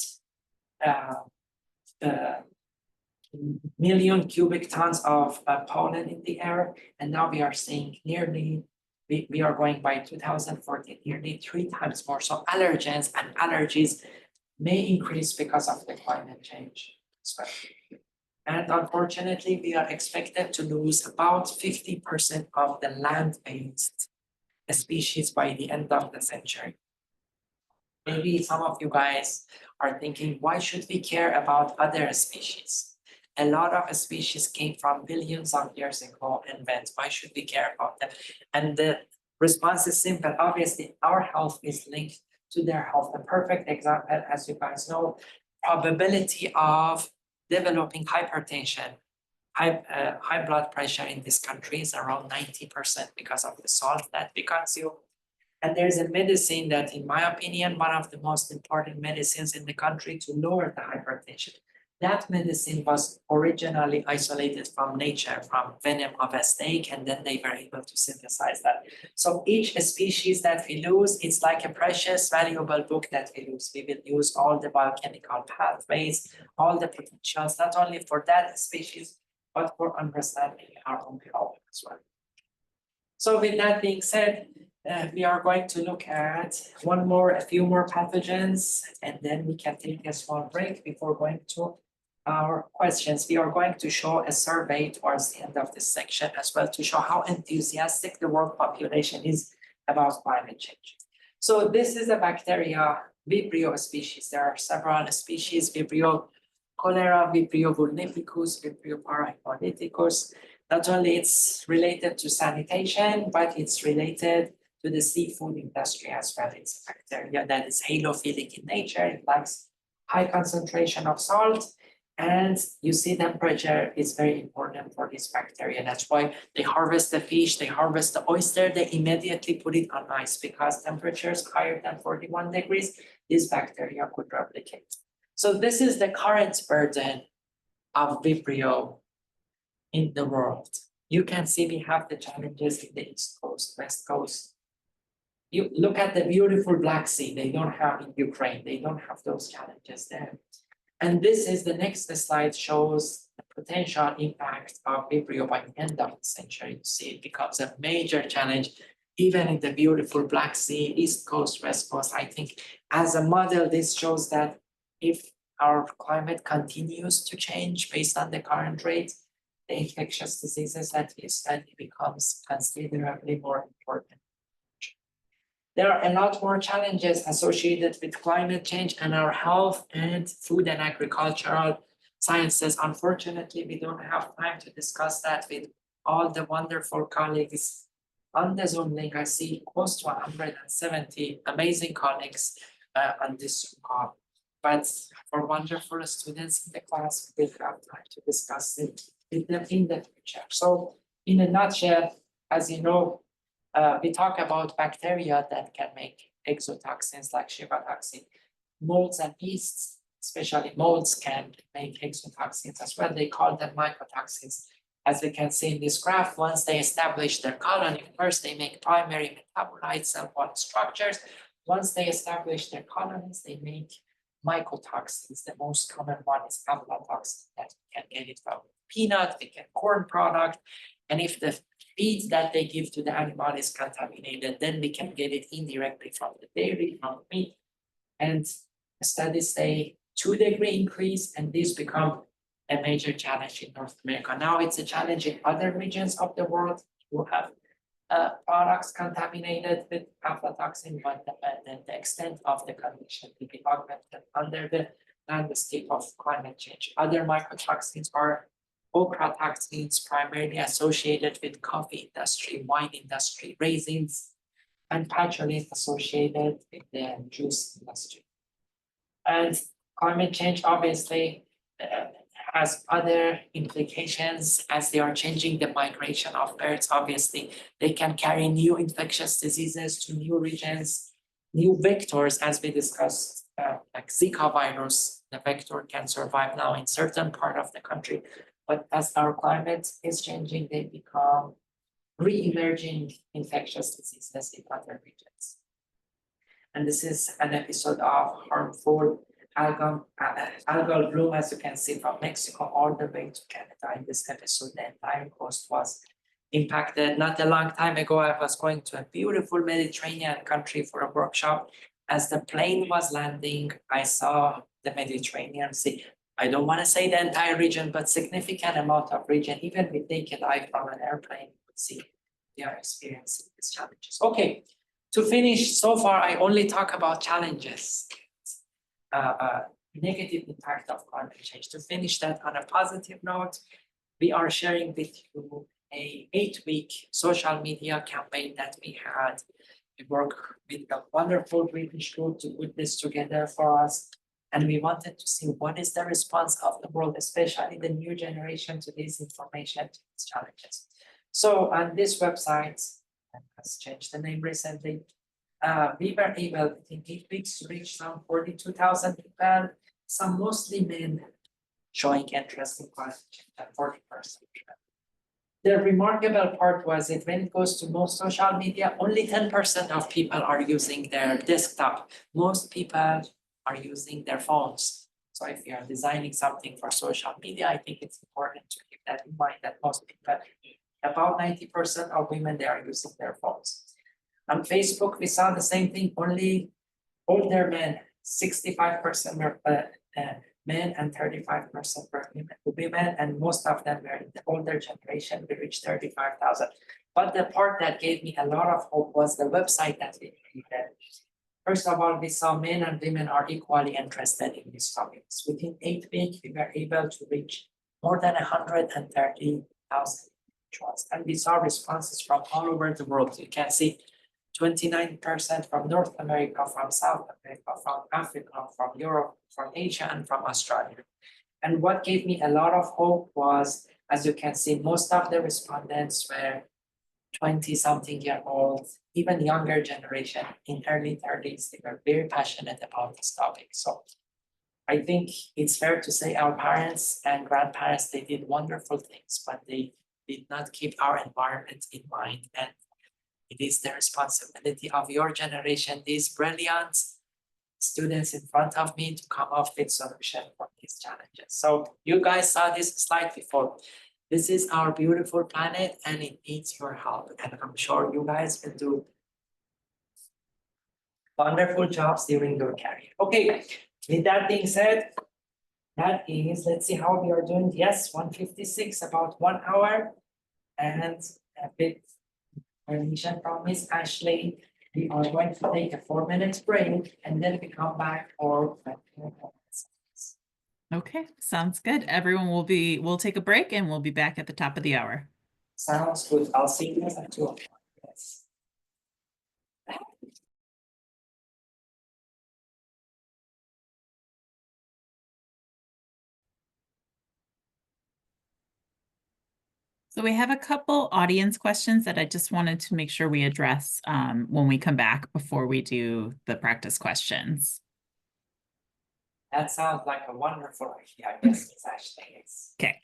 million cubic tons of pollen in the air, and now we are seeing we are going by 2014, nearly 3 times more. So allergens and allergies may increase because of the climate change. And unfortunately, we are expected to lose about 50% of the land-based species by the end of the century. Maybe some of you guys are thinking, why should we care about other species? A lot of species came from billions of years ago and went. Why should we care about them? And the response is simple. Obviously, our health is linked to their health. A perfect example, as you guys know, probability of developing hypertension, high blood pressure in this country is around 90% because of the salt that we consume. And there's a medicine that, in my opinion, one of the most important medicines in the country to lower the hypertension. That medicine was originally isolated from nature, from venom of a snake, and then they were able to synthesize that. So each species that we lose, it's like a precious, valuable book that we lose. We will use all the biochemical pathways, all the potentials, not only for that species, but for understanding our own health as well. So with that being said, we are going to look at a few more pathogens, and then we can take a small break before going to our questions. We are going to show a survey towards the end of this section as well to show how enthusiastic the world population is about climate change. So this is a bacteria, Vibrio species. There are several species, Vibrio cholera, Vibrio vulnificus, Vibrio parahemolithicus. Not only it's related to sanitation, but it's related to the seafood industry as well. It's a bacteria that is halophilic in nature. It likes high concentration of salt, And you see temperature is very important for this bacteria. That's why they harvest the fish, they harvest the oyster, they immediately put it on ice because temperatures higher than 41 degrees, this bacteria could replicate. So this is the current burden of Vibrio in the world. You can see we have the challenges in the East Coast, West Coast. You look at the beautiful Black Sea, they don't have in Ukraine, they don't have those challenges there. And this is the next slide shows the potential impact of Vibrio by the end of the century. You see it becomes a major challenge, even in the beautiful Black Sea, East Coast, West Coast. I think as a model, this shows that if our climate continues to change based on the current rate, the infectious diseases that we study becomes considerably more important. There are a lot more challenges associated with climate change and our health and food and agricultural sciences. Unfortunately, we don't have time to discuss that with all the wonderful colleagues on the Zoom link. I see close to 170 amazing colleagues on this Zoom call. But for wonderful students in the class, we'll have time to discuss it with them in the future. So in a nutshell, as you know, we talk about bacteria that can make exotoxins like Shiva toxin. Molds and yeasts, especially molds, can make exotoxins as well. They call them mycotoxins. As we can see in this graph, once they establish their colony, first they make primary metabolites, cell wall structures. Once they establish their colonies, they make mycotoxins. The most common one is aflatoxin that we can get it from peanut, we get corn product. And if the feed that they give to the animal is contaminated, then we can get it indirectly from the dairy, from meat. And studies say 2-degree increase, and this become a major challenge in North America. Now it's a challenge in other regions of the world who have products contaminated with aflatoxin, but the extent of the condition will be augmented under the landscape of climate change. Other mycotoxins are ochratoxins, primarily associated with coffee industry, wine industry, raisins, and patchouli associated with the juice industry. And climate change obviously has other implications as they are changing the migration of birds. Obviously, they can carry new infectious diseases to new regions, new vectors, as we discussed, like Zika virus. The vector can survive now in certain part of the country, but as our climate is changing, they become re-emerging infectious diseases in other regions. And this is an episode of harmful algal bloom, as you can see, from Mexico all the way to Canada. In this episode, the entire coast was impacted. Not a long time ago, I was going to a beautiful Mediterranean country for a workshop. As the plane was landing, I saw the Mediterranean Sea. I don't want to say the entire region, but significant amount of region, even with naked eye from an airplane, you could see they are experiencing these challenges. Okay, to finish, so far, I only talk about challenges. Negative impact of climate change. To finish that on a positive note, we are sharing with you a 8-week social media campaign that we had. We work with a wonderful British group to put this together for us. And we wanted to see what is the response of the world, especially the new generation, to this information, to these challenges. So on this website, and has changed the name recently, we were able in 8 weeks to reach some 42,000 people, some mostly men showing interest in climate change at 40%. The remarkable part was that when it goes to most social media, only 10% of people are using their desktop. Most people are using their phones. So if you are designing something for social media, I think it's important to keep that in mind that most people, about 90% of women, they are using their phones. On Facebook, we saw the same thing, only older men, 65% were men and 35% were women, and most of them were in the older generation. We reached 35,000. But the part that gave me a lot of hope was the website that we created. First of all, we saw men and women are equally interested in these topics. Within 8 weeks, we were able to reach more than 130,000 individuals. And we saw responses from all over the world. You can see 29% from North America, from South America, from Africa, from Europe, from Asia, and from Australia. And what gave me a lot of hope was, as you can see, most of the respondents were 20-something-year-old, even younger generation in early 30s. They were very passionate about this topic. So I think it's fair to say our parents and grandparents, they did wonderful things, but they did not keep our environment in mind. And it is the responsibility of your generation, these brilliant students in front of me, to come up with solution for these challenges. So you guys saw this slide before. This is our beautiful planet and it needs your help. And I'm sure you guys will do wonderful jobs during your career. Okay, with that being said, that is, let's see how we are doing. Yes, 1:56, about 1 hour. And a bit permission from Miss Ashley. We are going to take a 4 minute break and then we come back for. Okay, sounds good. Everyone we'll take a break and we'll be back at the top of the hour. Sounds good. I'll see you guys at 2 o'clock. Yes. So we have a couple audience questions that I just wanted to make sure we address when we come back before we do the practice questions. That sounds like a wonderful idea. Yes, it's actually. Okay.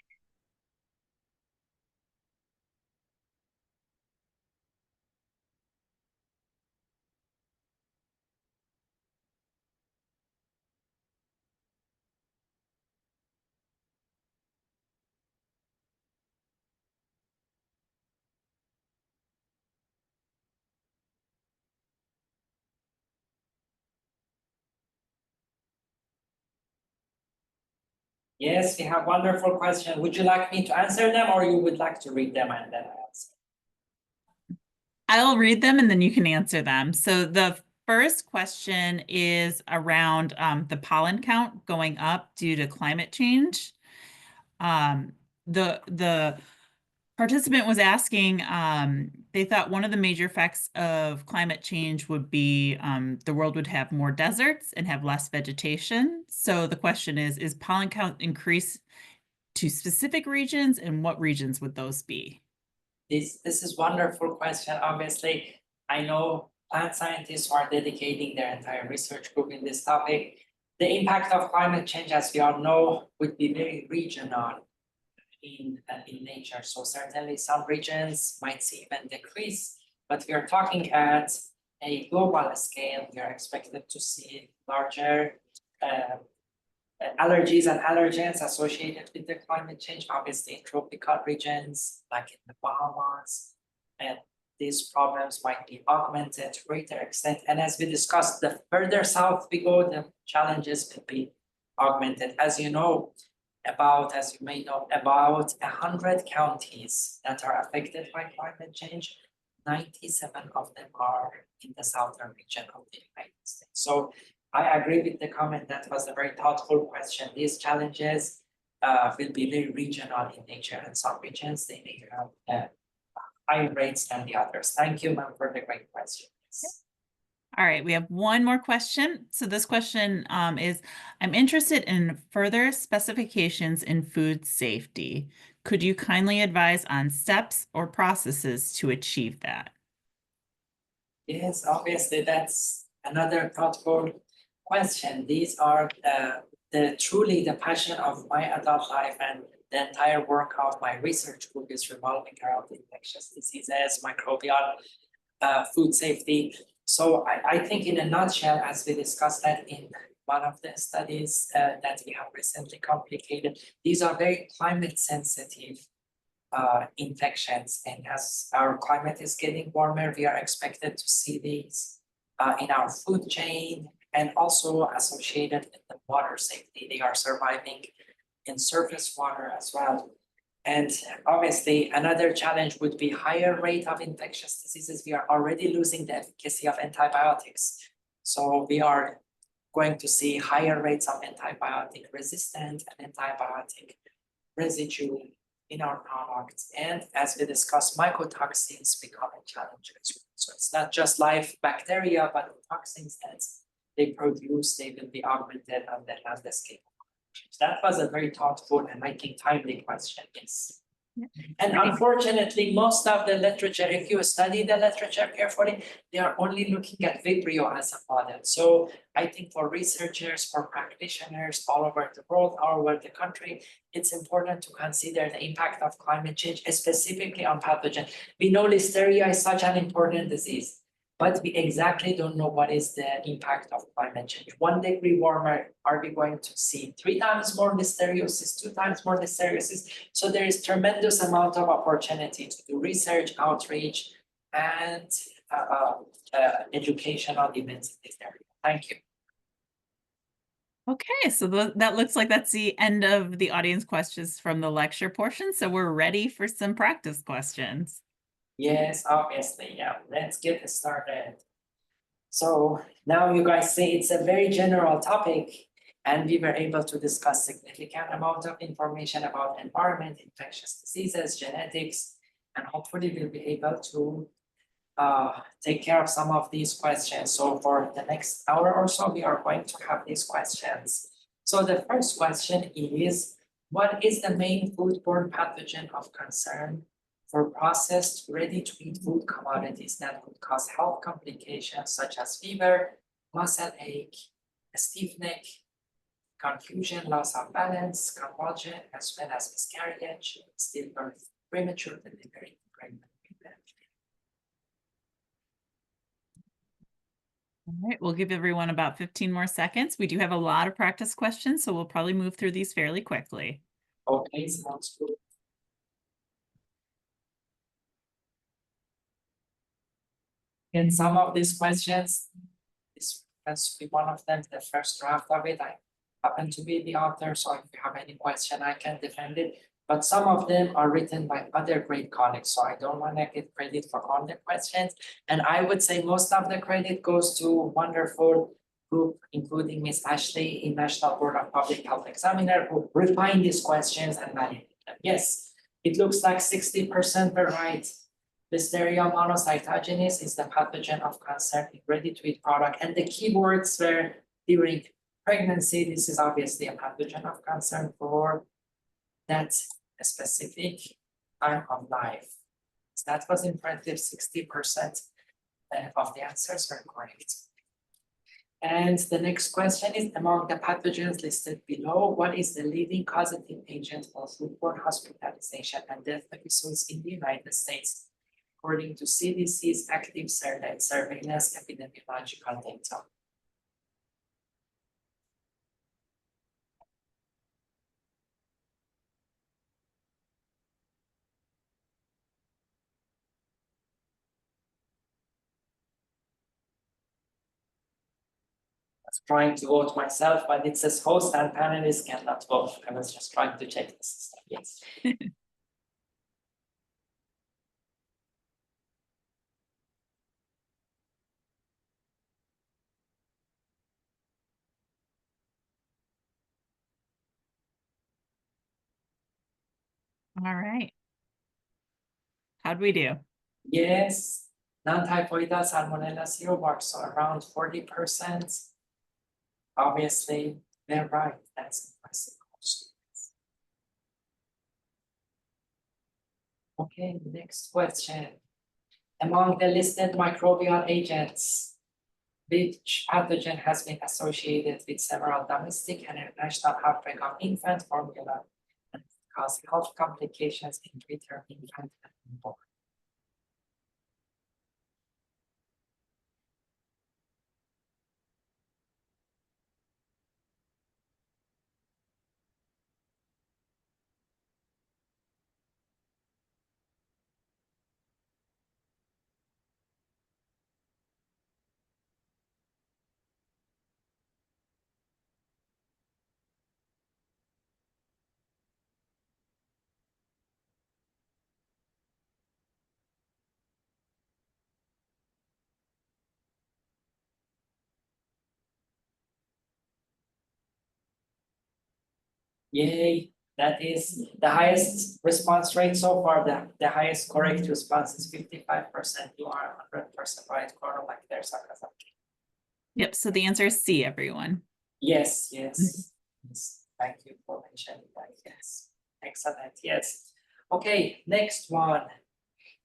Yes, we have wonderful questions. Would you like me to answer them or you would like to read them and then answer? I'll read them and then you can answer them. So the first question is around the pollen count going up due to climate change. The participant was asking, they thought one of the major effects of climate change would be the world would have more deserts and have less vegetation. So the question is pollen count increase to specific regions, and what regions would those be? This is wonderful question. Obviously, I know plant scientists are dedicating their entire research group in this topic. The impact of climate change, as we all know, would be very regional in nature. So certainly some regions might see even decrease, but we are talking at a global scale. We are expected to see larger allergies and allergens associated with the climate change, obviously in tropical regions like in the Bahamas, and these problems might be augmented to greater extent. And as we discussed, the further south we go, the challenges will be augmented. As you may know, about 100 counties that are affected by climate change, 97 of them are in the southern region of the United States. So I agree with the comment. That was a very thoughtful question. These challenges will be very regional in nature, and some regions they may have higher rates than the others. Thank you, ma'am, for the great question. All right, we have one more question. So this question is, I'm interested in further specifications in food safety. Could you kindly advise on steps or processes to achieve that? Yes, obviously, that's another thoughtful question. These are truly the passion of my adult life, and the entire work of my research group is revolving around infectious diseases, microbial food safety. So I think in a nutshell, as we discussed that in one of the studies that we have recently complicated, these are very climate sensitive infections. And as our climate is getting warmer, we are expected to see these in our food chain and also associated with the water safety. They are surviving in surface water as well. And obviously, another challenge would be higher rate of infectious diseases. We are already losing the efficacy of antibiotics. So we are going to see higher rates of antibiotic resistant and antibiotic residue in our products. And as we discussed, mycotoxins become a challenge as well. So it's not just live bacteria, but the toxins that they produce, they will be augmented and then have the scale. That was a very thoughtful and I think timely question, yes. Yeah. And unfortunately, most of the literature, if you study the literature carefully, they are only looking at Vibrio as a model. So I think for researchers, for practitioners all over the world, all over the country, it's important to consider the impact of climate change, specifically on pathogen. We know Listeria is such an important disease, but we exactly don't know what is the impact of climate change. 1 degree warmer, are we going to see 3 times more listeriosis, 2 times more listeriosis? So there is tremendous amount of opportunity to do research, outreach, and educational events in this area. Thank you. Okay, so that looks like that's the end of the audience questions from the lecture portion. So we're ready for some practice questions. Yes, obviously, yeah. Let's get started. So now you guys see it's a very general topic, and we were able to discuss significant amount of information about environment, infectious diseases, genetics, and hopefully we'll be able to take care of some of these questions. So for the next hour or so, we are going to have these questions. So the first question is, what is the main foodborne pathogen of concern for processed, ready-to-eat food commodities that could cause health complications such as fever, muscle ache, stiff neck, confusion, loss of balance, convulsion, as well as miscarriage, stillbirth, premature delivery, pregnant women. All right, we'll give everyone about 15 more seconds. We do have a lot of practice questions, so we'll probably move through these fairly quickly. Okay, sounds good. In some of these questions, this has to be one of them, the first draft of it. I happen to be the author, so if you have any question, I can defend it. But some of them are written by other great colleagues, so I don't want to get credit for all the questions. And I would say most of the credit goes to wonderful group, including Ms. Ashley in National Board of Public Health Examiner, who refined these questions and validated them. Yes, it looks like 60% were right. Listeria monocytogenes is the pathogen of concern in ready-to-eat product, and the keywords were during pregnancy. This is obviously a pathogen of concern for that specific time of life. So that was impressive, 60% of the answers were correct. And the next question is, among the pathogens listed below, what is the leading causative agent for foodborne hospitalization and death episodes in the United States, according to CDC's active surveillance epidemiological data? I was trying to vote myself, but it says host and panelists cannot vote. I was just trying to check the system, yes. All right. How'd we do? Yes, non-typhoidal salmonella seromarks, so around 40%. Obviously, they're right, that's impressive. Okay, next question. Among the listed microbial agents, which pathogen has been associated with several domestic and international outbreak of infant formula and cause health complications in preterm infant and newborn? Yay, that is the highest response rate so far. The highest correct response is 55%. You are 100% right, Correlactare sarcasm. Yep, so the answer is C, everyone. Yes, yes. Yes. Thank you for mentioning that. Yes, excellent. Yes. Okay, next one.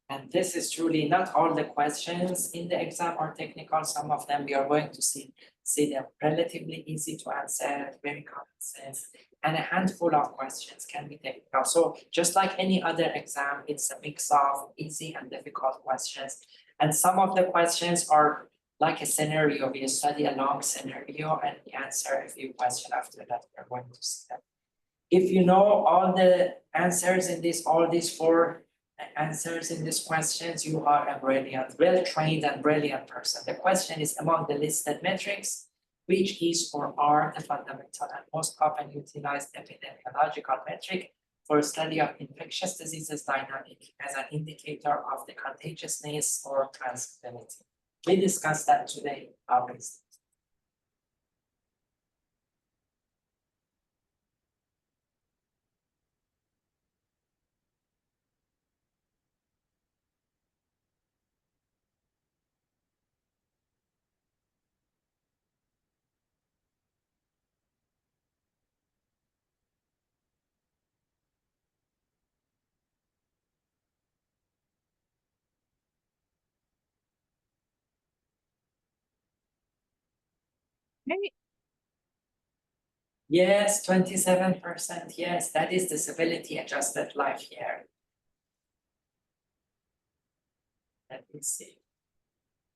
And this is truly not all the questions in the exam are technical. Some of them we are going to see them relatively easy to answer, very common sense, and a handful of questions can be technical. So just like any other exam, it's a mix of easy and difficult questions. And some of the questions are like a scenario. We study a long scenario and we answer a few questions after that. We're going to see them. If you know all the answers in this, all these four answers in these questions, you are a brilliant, well-trained and brilliant person. The question is, among the listed metrics, which is or are the fundamental and most often utilized epidemiological metric for study of infectious diseases dynamic as an indicator of the contagiousness or transmissibility? We discussed that today, obviously. Okay. Yes, 27%. Yes, that is disability adjusted life year. Let me see.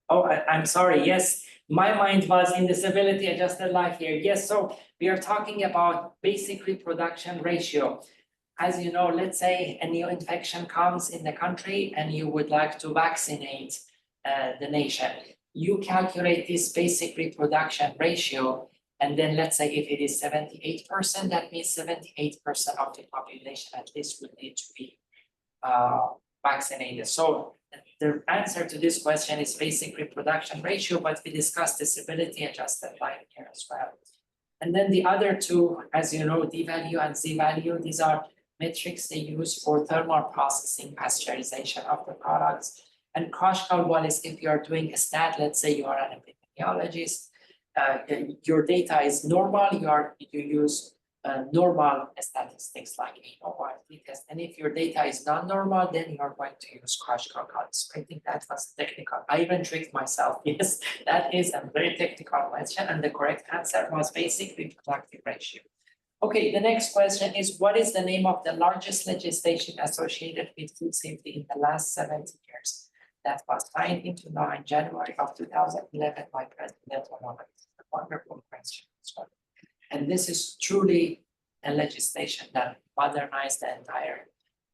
Oh, I'm sorry. Yes, my mind was in disability adjusted life year. Yes, so we are talking about basic reproduction ratio. As you know, let's say a new infection comes in the country and you would like to vaccinate the nation. You calculate this basic reproduction ratio, and then let's say if it is 78%, that means 78% of the population at least would need to be vaccinated. So the answer to this question is basic reproduction ratio, but we discussed disability adjusted life year as well. And then the other two, as you know, D value and Z value, these are metrics they use for thermal processing, pasteurization of the products. And Kashkal one is if you are doing a stat, let's say you are an epidemiologist, your data is normal, you use normal statistics like AORT test. And if your data is non-normal, then you are going to use Kashkal. So I think that was technical. I even tricked myself. Yes, that is a very technical question. And the correct answer was basic reproductive ratio. Okay, the next question is, what is the name of the largest legislation associated with food safety in the last 70 years? That was signed into law in January of 2011 by President Obama. A wonderful question as well. And this is truly a legislation that modernized the entire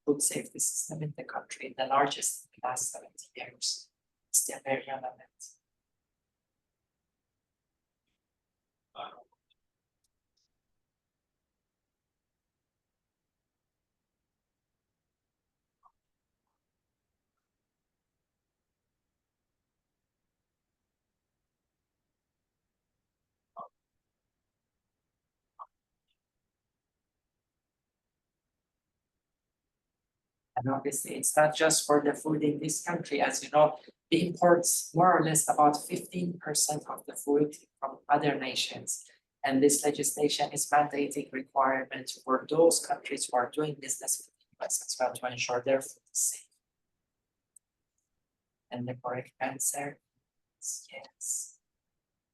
food safety system in the country, the largest in the last 70 years. Still very relevant. And obviously, it's not just for the food in this country. As you know, it imports more or less about 15% of the food from other nations. And this legislation is mandating requirements for those countries who are doing business with the US as well to ensure their food is safe. And the correct answer is yes.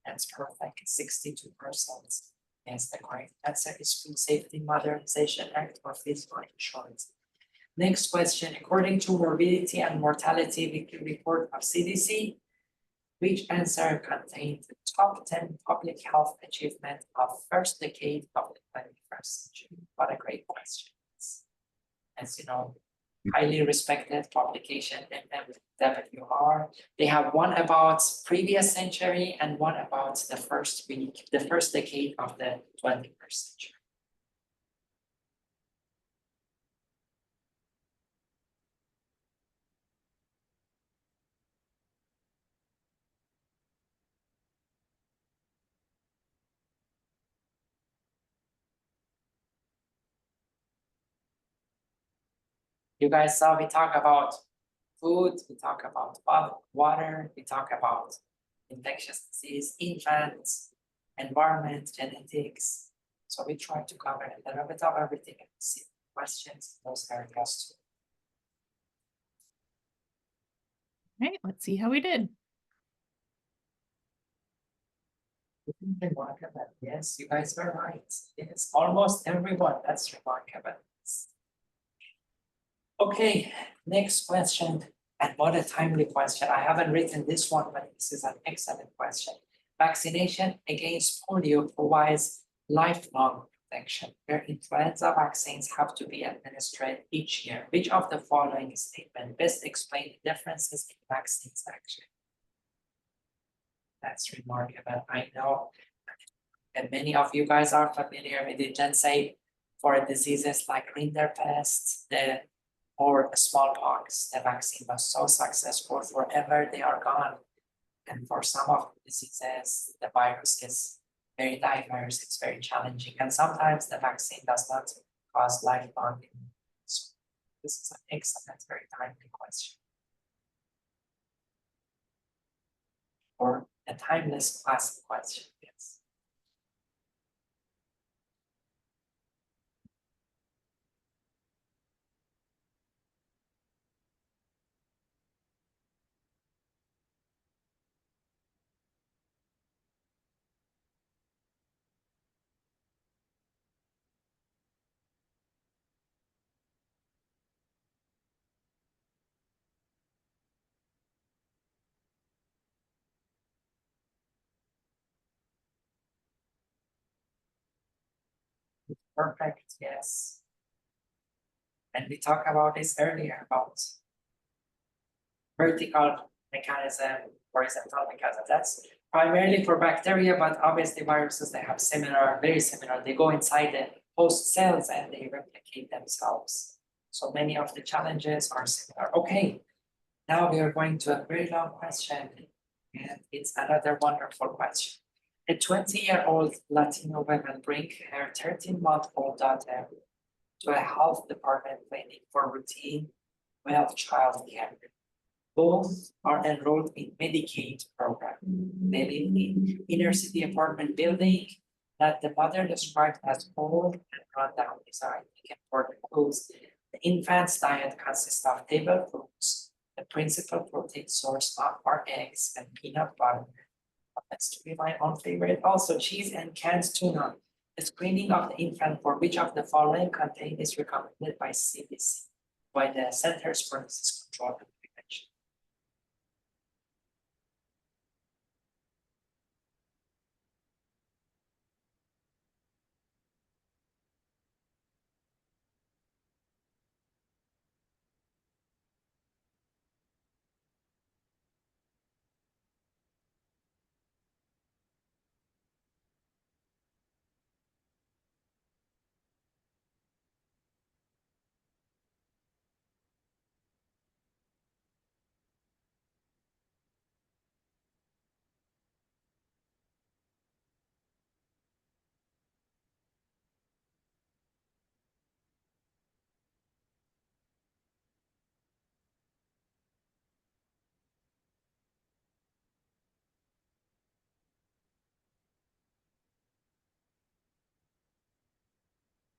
That's perfect, 62%. Yes, the correct answer is Food Safety Modernization Act or physical insurance. Next question, according to morbidity and mortality weekly report of CDC, which answer contained the top 10 public health achievements of first decade of the 21st century? What a great question. As you know, highly respected publication in NBPHE. They have one about previous century and one about the first decade of the 21st century. You guys saw we talk about food, we talk about water, we talk about infectious disease, infants, environment, genetics. So we try to cover a little bit of everything and see questions in those areas too. All right, let's see how we did. Remarkable. Yes, you guys were right. Yes, almost everyone. That's remarkable. Okay, next question. And what a timely question. I haven't written this one, but this is an excellent question. Vaccination against polio provides lifelong protection, where influenza vaccines have to be administered each year. Which of the following statement best explain the differences in vaccines action? That's remarkable. I know. And many of you guys are familiar with it. Just say for diseases like rinderpest, or smallpox, the vaccine was so successful, forever they are gone. And for some of the diseases, the virus is very diverse, it's very challenging, and sometimes the vaccine does not cause lifelong immunity. So this is an excellent, very timely question. Or a timeless classic question, yes. Perfect, yes. And we talked about this earlier about vertical mechanism, horizontal mechanism. That's primarily for bacteria, but obviously viruses, they have similar, very similar. They go inside the host cells and they replicate themselves. So many of the challenges are similar. Okay, now we are going to a very long question, and it's another wonderful question. A 20-year-old Latino woman brings her 13-month-old daughter to a health department clinic for routine well child care. Both are enrolled in Medicaid program. They live in inner city apartment building that the mother described as old and run down. These are, I think, important clues. The infant's diet consists of table foods. The principal protein source are eggs and peanut butter. That's to be my own favorite. Also, cheese and canned tuna. The screening of the infant for which of the following content is recommended by CDC, by the Centers for Disease Control and Prevention.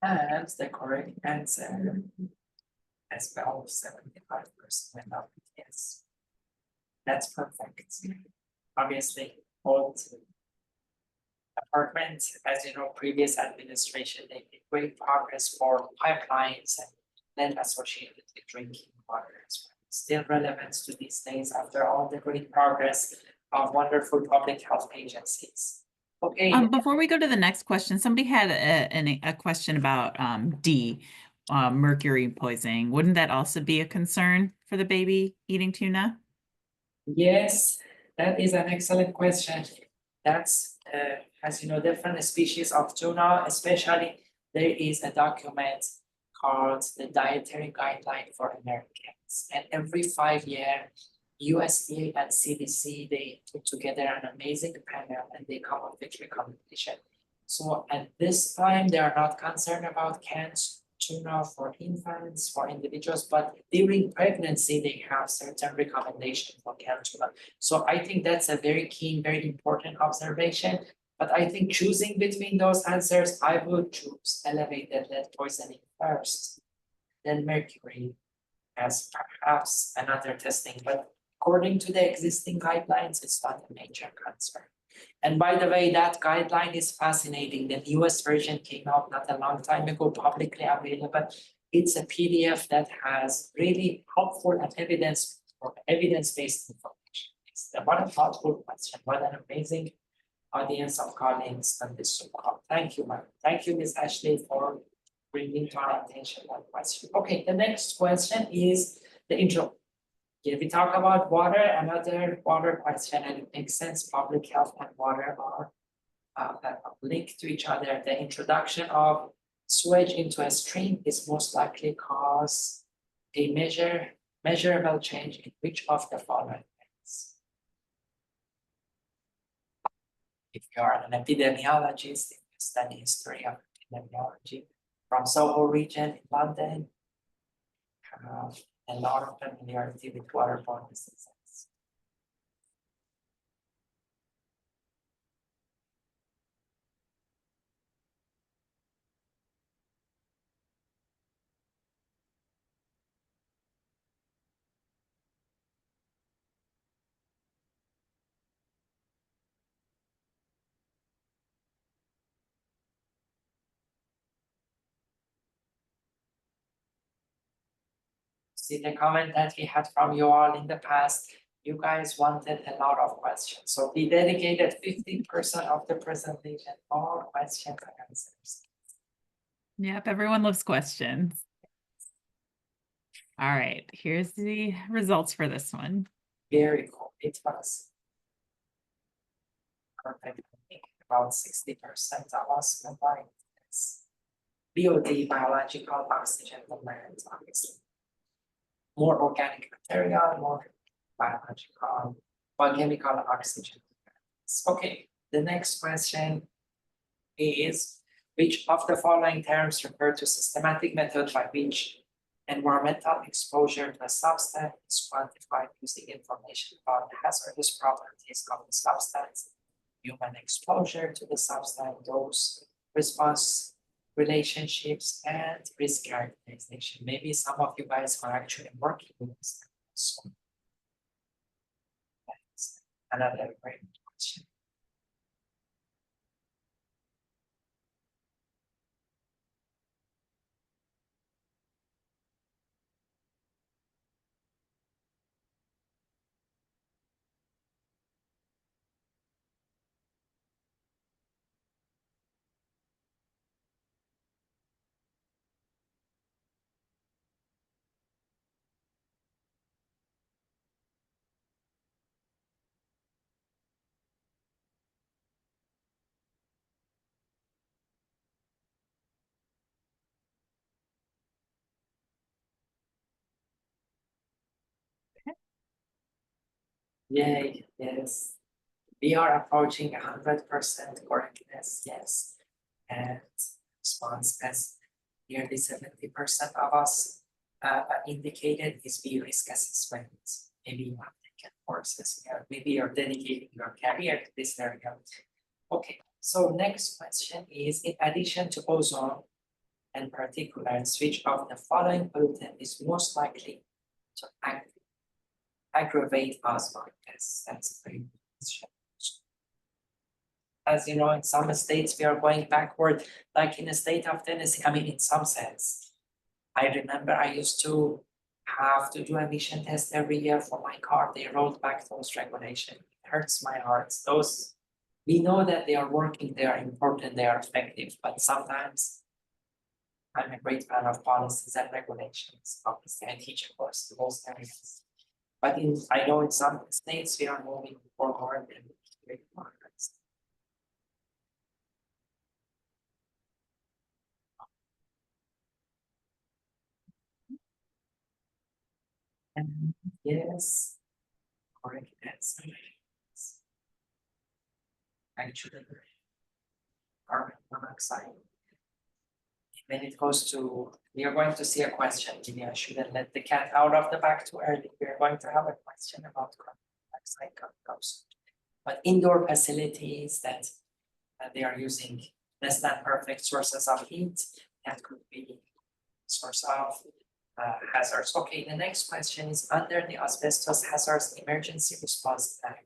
And the correct answer as well, 75% of yes. That's perfect. Obviously, old apartment, as you know, previous administration, they made great progress for pipelines and then associated with drinking water as well. Still relevant to these days after all the great progress of wonderful public health agencies. Okay. Before we go to the next question, somebody had a question about D, mercury poisoning. Wouldn't that also be a concern for the baby eating tuna? Yes, that is an excellent question. That's, as you know, different species of tuna, especially there is a document called the Dietary Guideline for Americans. And every 5 years, USDA and CDC, they put together an amazing panel and they come up with recommendation. So at this time, they are not concerned about canned tuna for infants, for individuals, but during pregnancy, they have certain recommendations for canned tuna. So I think that's a very keen, very important observation. But I think choosing between those answers, I would choose elevated lead poisoning first, then mercury as perhaps another testing. But according to the existing guidelines, it's not a major concern. And by the way, that guideline is fascinating. The newest version came out not a long time ago, publicly available. It's a PDF that has really helpful and evidence-based information. It's what a thoughtful question. What an amazing audience of colleagues on this Zoom call. Thank you, ma'am. Thank you, Ms. Ashley, for bringing to our attention that question. Okay, the next question is the intro. Yeah, we talk about water, another water question, and it makes sense. Public health and water are linked to each other. The introduction of sewage into a stream is most likely cause a measurable change in which of the following things. If you are an epidemiologist, if you study history of epidemiology from Soho region in London, a lot of familiarity with waterborne diseases. See the comment that we had from you all in the past. You guys wanted a lot of questions. So we dedicated 15% of the presentation for questions and answers. Yep, everyone loves questions. All right, here's the results for this one. Very cool. It was perfect. I think about 60% of us combined this. BOD, biological oxygen demand, obviously. More organic material, more biological, biochemical oxygen. Okay, the next question is, which of the following terms refer to systematic method by which environmental exposure to a substance is quantified using information about the hazardous properties of the substance, human exposure to the substance, dose, response, relationships, and risk characterization. Maybe some of you guys are actually working with this. So that's another great question. Yay, yes. We are approaching 100% correctness, yes. And response as nearly 70% of us indicated is B risk assessment. Maybe you have taken courses here, maybe you're dedicating your career to this area. Okay, so next question is, in addition to ozone and particulates, which of the following pollutant is most likely to aggravate osmosis? That's a very good question. As you know, in some states, we are going backward, like in the state of Tennessee. I mean, in some sense, I remember I used to have to do emission tests every year for my car. They rolled back those regulations. It hurts my heart. Those, we know that they are working, they are important, they are effective, but sometimes I'm a great fan of policies and regulations. Obviously, I teach a course in those areas. But I know in some states, we are moving forward and great progress. And yes, correct answer. Actually, carbon monoxide. When it goes to, we are going to see a question. Maybe I shouldn't let the cat out of the bag too early. We are going to have a question about carbon monoxide goes. But indoor facilities that and they are using less than perfect sources of heat, that could be source of hazards. Okay, the next question is under the Asbestos Hazards Emergency Response Act.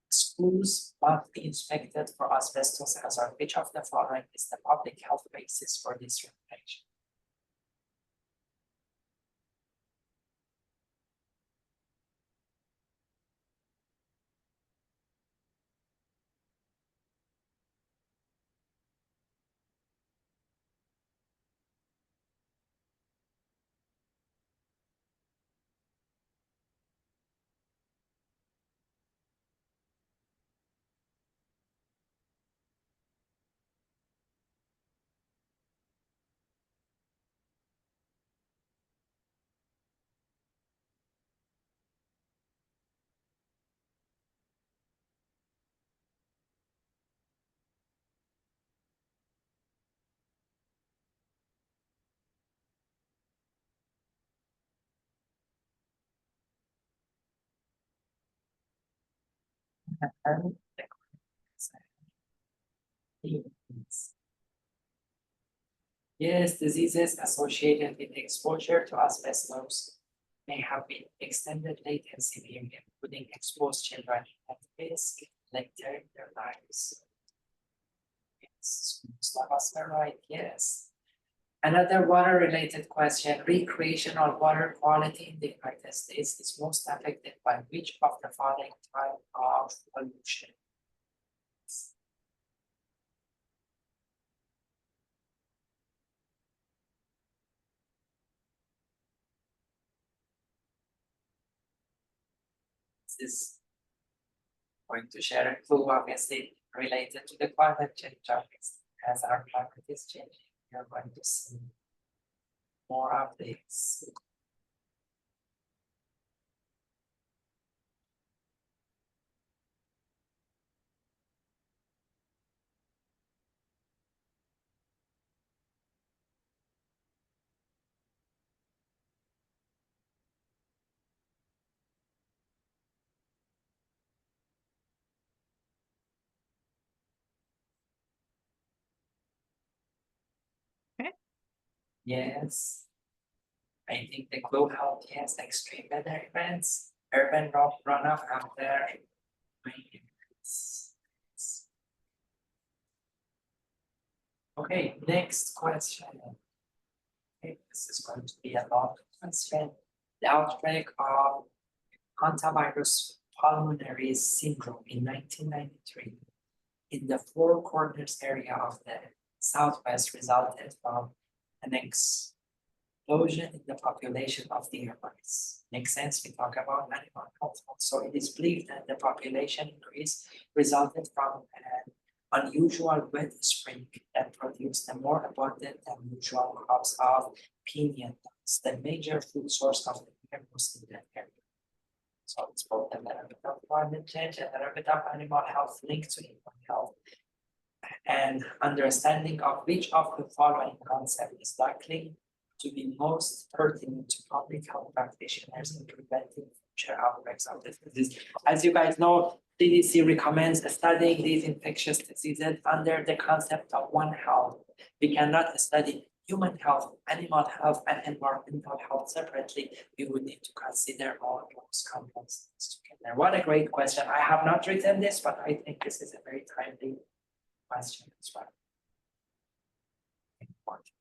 Schools must be inspected for asbestos hazard. Which of the following is the public health basis for this regulation? And the correct answer is yes, diseases associated with exposure to asbestos may have been extended latency period, putting exposed children at risk later in their lives. Yes, most of us are right, yes. Another water-related question, recreational water quality in the United States is most affected by which of the following type of pollution? This is going to share a clue, obviously, related to the climate change topics. As our climate is changing, we are going to see more updates. Okay. Yes. I think the clue helped, yes, extreme weather events, urban runoff after rains. Okay, next question. Okay, this is going to be a long question. The outbreak of hantavirus pulmonary syndrome in 1993 in the Four Corners area of the Southwest resulted from an explosion in the population of the airlines. Makes sense, we talk about animal health. So it is believed that the population increase resulted from an unusual wet spring that produced a more abundant than usual crops of piña nuts, the major food source of the animals in that area. So it's both a little bit of climate change and a little bit of animal health linked to human health. And understanding of which of the following concept is likely to be most pertinent to public health practitioners in preventing future outbreaks of this disease. As you guys know, CDC recommends studying these infectious diseases under the concept of One Health. We cannot study human health, animal health, and environmental health separately. We would need to consider all those components together. What a great question. I have not written this, but I think this is a very timely question as well. Important.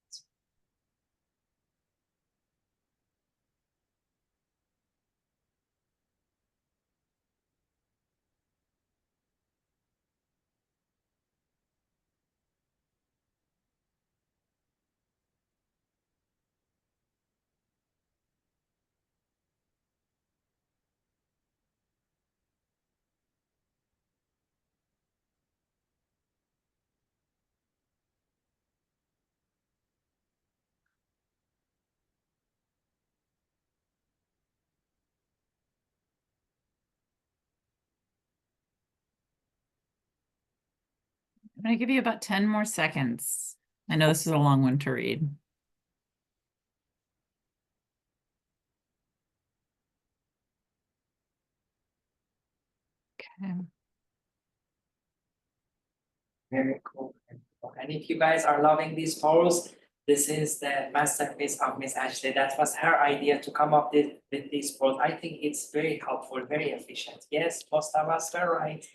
I'm going to give you about 10 more seconds. I know this is a long one to read. Okay. Very cool. And if you guys are loving these polls, this is the masterpiece of Miss Ashley. That was her idea to come up with these polls. I think it's very helpful, very efficient. Yes, most of us were right.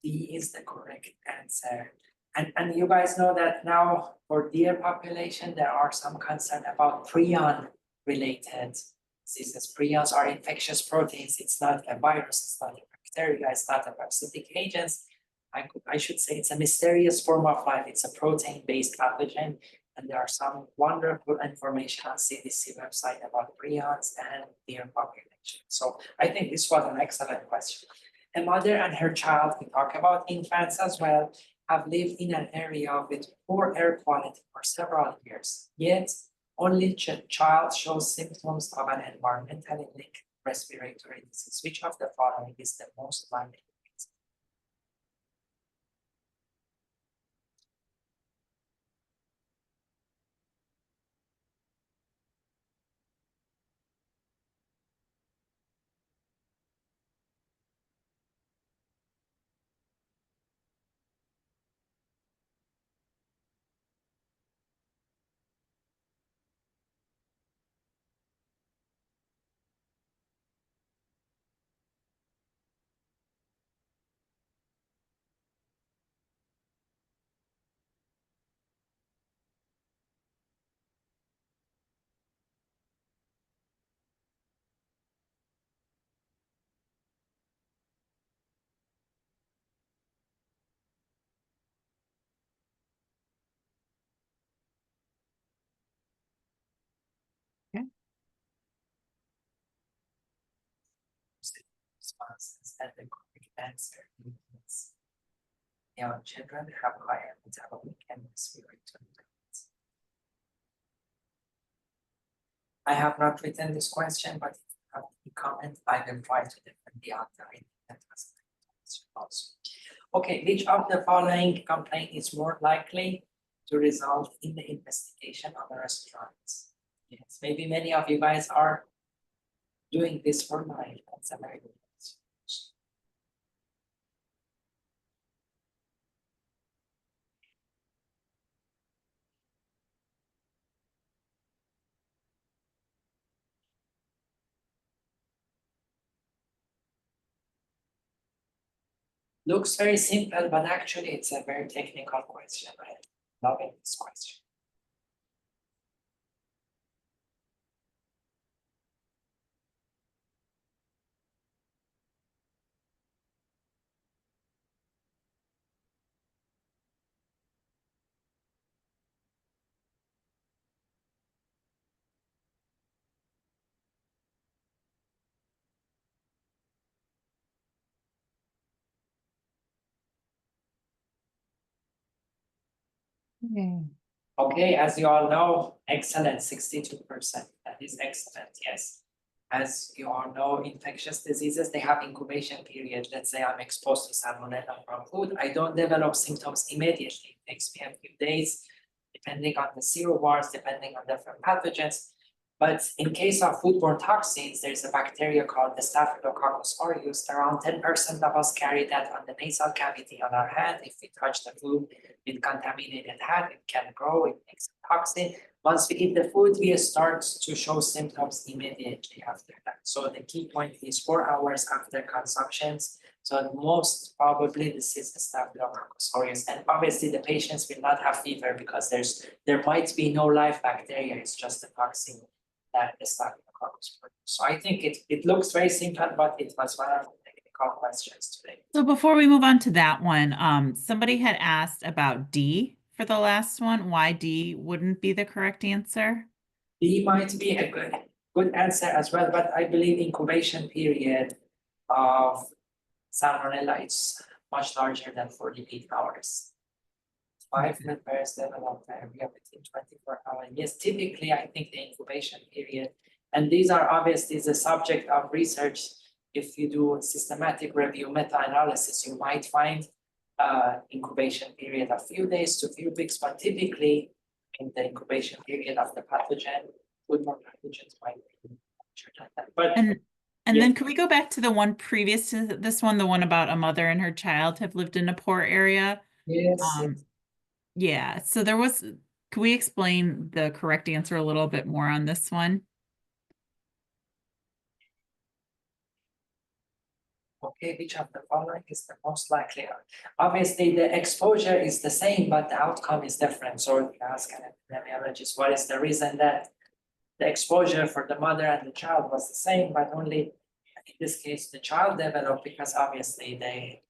D is the correct answer. And you guys know that now for deer population, there are some concern about prion related diseases. Prions are infectious proteins. It's not a virus, it's not a bacteria, it's not a parasitic agents. I should say it's a mysterious form of life. It's a protein-based pathogen. And there are some wonderful information on CDC website about prions and deer population. So I think this was an excellent question. A mother and her child, we talk about infants as well, have lived in an area with poor air quality for several years. Yet only child shows symptoms of an environmentally linked respiratory disease. Which of the following is the most likely? Okay. Responses and the correct answer is young children have higher metabolic and respiratory rates. I have not written this question, but if you have any comment, I will try to defend the answer. That was also. Okay, which of the following complaint is more likely to result in the investigation of a restaurant? Yes, maybe many of you guys are doing this for life. That's a very good question. Looks very simple, but actually it's a very technical question. I'm loving this question. Okay, as you all know, excellent, 62%. That is excellent, yes. As you all know, infectious diseases, they have incubation period. Let's say I'm exposed to salmonella from food. I don't develop symptoms immediately. It takes me a few days, depending on the serovars, depending on different pathogens. But in case of foodborne toxins, there's a bacteria called the Staphylococcus aureus. Around 10% of us carry that on the nasal cavity on our hand. If we touch the food with contaminated hand, it can grow, it makes a toxin. Once we eat the food, we start to show symptoms immediately after that. So the key point is 4 hours after consumptions. So most probably this is the Staphylococcus aureus. And obviously the patients will not have fever because there might be no live bacteria, it's just a toxin that the Staphylococcus produces. So I think it looks very simple, but it was one of the technical questions today. So before we move on to that one, somebody had asked about D for the last one, why D wouldn't be the correct answer. D might be a good answer as well, but I believe incubation period of Salmonella is much larger than 48 hours. 5 pairs develop diarrhea within 24 hours. Yes, typically I think the incubation period, and these are obviously the subject of research. If you do systematic review meta-analysis, you might find incubation period of few days to few weeks, but typically in the incubation period of the pathogen, foodborne pathogens might be larger than that. But And Yeah. then could we go back to the one previous to this one, the one about a mother and her child have lived in a poor area? Yes. Yeah, so there was, could we explain the correct answer a little bit more on this one? Okay, which of the following is the most likely? Obviously, the exposure is the same, but the outcome is different. So if you ask an epidemiologist, what is the reason that the exposure for the mother and the child was the same, but only in this case, the child developed because obviously they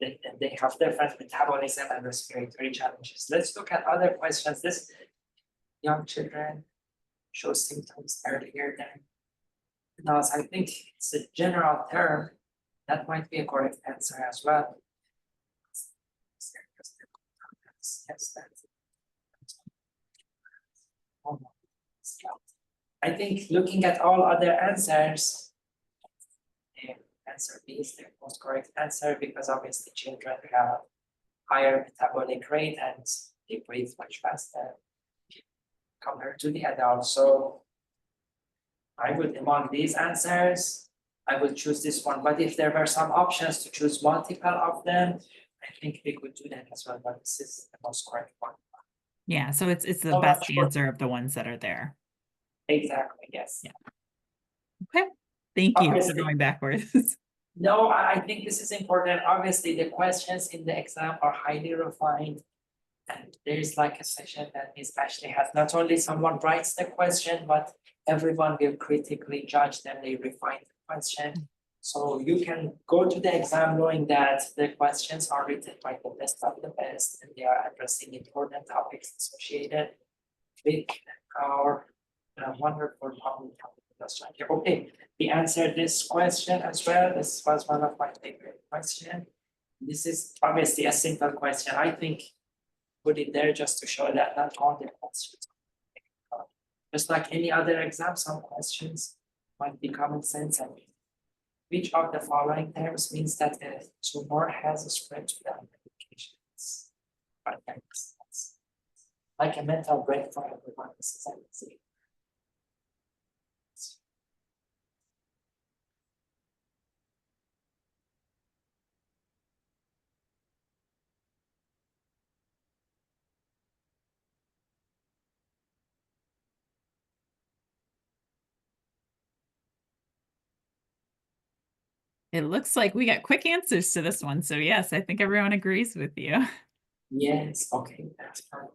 have different metabolism and respiratory challenges. Let's look at other questions. This young children show symptoms earlier than adults. I think it's a general term. That might be a correct answer as well. Yes, I think looking at all other answers, the answer B is the most correct answer because obviously children have higher metabolic rate and they breathe much faster compared to the adults. So I would, among these answers, I would choose this one. But if there were some options to choose multiple of them, I think we could do that as well. But this is the most correct one. Yeah, so it's the So best much for- answer of the ones that are there. Exactly, yes. Yeah. Okay, thank you for Obviously. going backwards. No, I think this is important. Obviously, the questions in the exam are highly refined. And there's like a session that Ms. Ashley has, not only someone writes the question, but everyone will critically judge them, they refine the question. So you can go to the exam knowing that the questions are written by the best of the best and they are addressing important topics associated with our wonderful public health industry. Okay, we answered this question as well. This was one of my favorite questions. This is obviously a simple question. I think put it there just to show that not all the questions. Just like any other exam, some questions might be common sense and which of the following terms means that the tumor has spread to the medications? It's like a mental break for everyone. This is easy. It looks like we got quick answers to this one. So yes, I think everyone agrees with you. Yes, okay, that's perfect.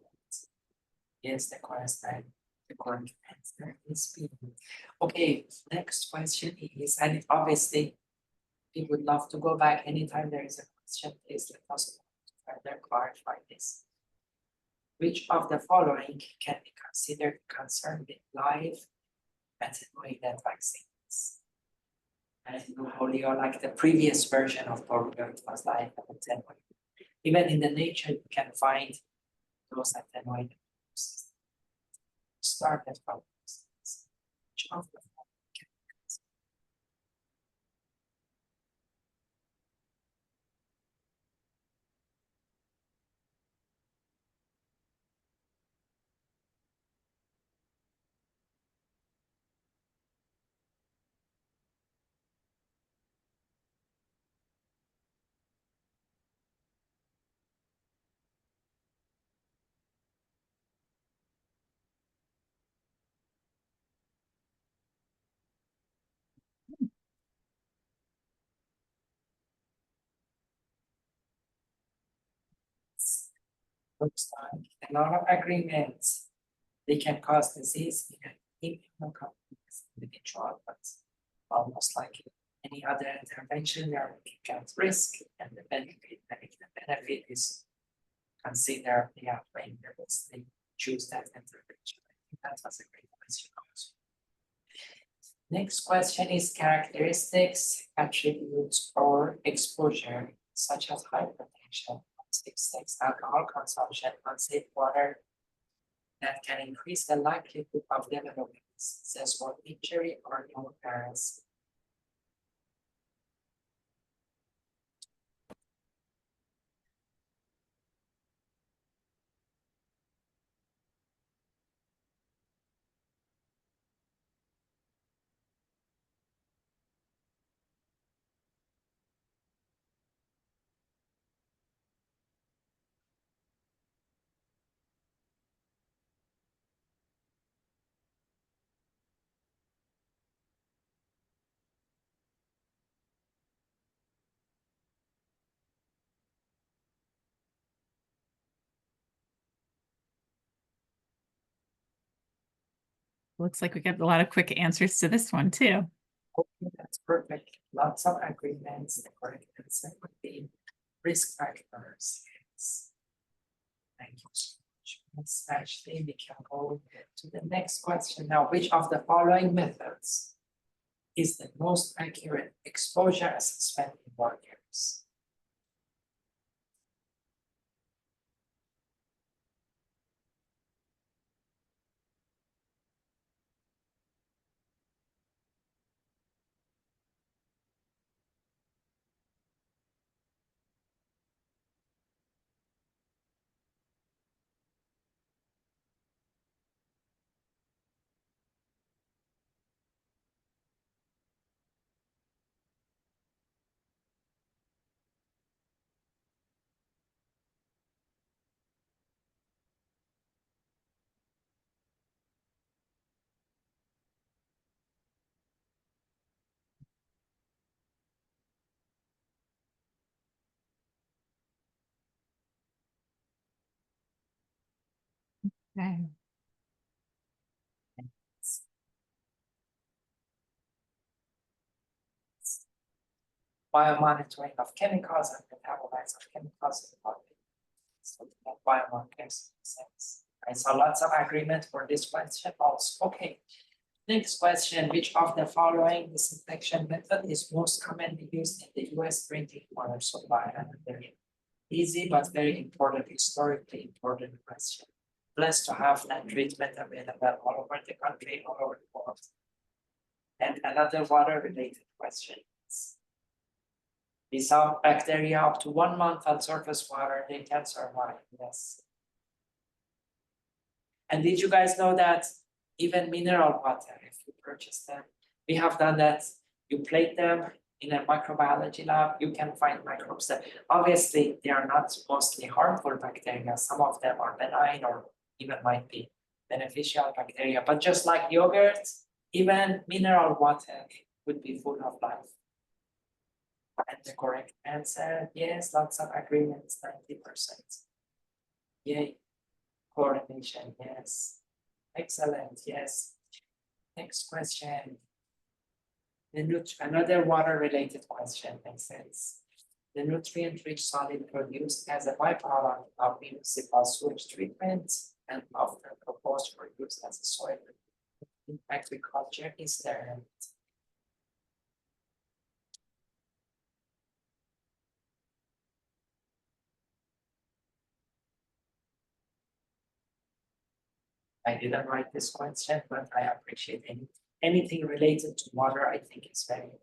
Yes, the correct answer is B. Okay, next question is, and obviously, we would love to go back anytime there is a question, please let us know to further clarify this. Which of the following can be considered concerned with live attenuated vaccines? And polio, like the previous version of polio, it was live attenuated. Even in the nature, you can find those attenuated. Started from which of the following can be considered? Looks like a lot of agreements. They can cause disease in immunocompromised individual, but almost like any other intervention, they are looking at risk and the benefit. And if the benefit is considered, they are playing the risk, they choose that intervention. I think that was a great question also. Next question is characteristics, attributes, or exposure, such as hypertension, unsafe sex, alcohol consumption, unsafe water, that can increase the likelihood of developing diseases or injury or young parents. Looks like we got a lot of quick answers to this one too. Okay, that's perfect. Lots of agreements. The correct answer would be risk factors. Yes. Thank you so much, Ms. Ashley. We can go to the next question now. Which of the following methods is the most accurate exposure assessment in workers? Okay. Biomonitoring of chemicals and metabolites of chemicals in the body. So biomarkers sense. I saw lots of agreement for this question also. Okay. Next question, which of the following disinfection method is most commonly used in the US drinking water supply? And very easy but very important, historically important question. Blessed to have that treatment available all over the country, all over the world. And another water related question. We saw bacteria up to 1 month on surface water, they can survive, yes. And did you guys know that even mineral water, if you purchase them, we have done that, you plate them in a microbiology lab, you can find microbes that obviously they are not mostly harmful bacteria, some of them are benign or even might be beneficial bacteria, but just like yogurt, even mineral water would be full of life. And the correct answer, yes, lots of agreements, 90%. Yay. Coordination, yes. Excellent, yes. Next question. Another water-related question makes sense. The nutrient-rich solid produced as a byproduct of municipal sewage treatment and often proposed for use as a soil in agriculture is there. I didn't write this question, but I appreciate anything related to water, I think is very important.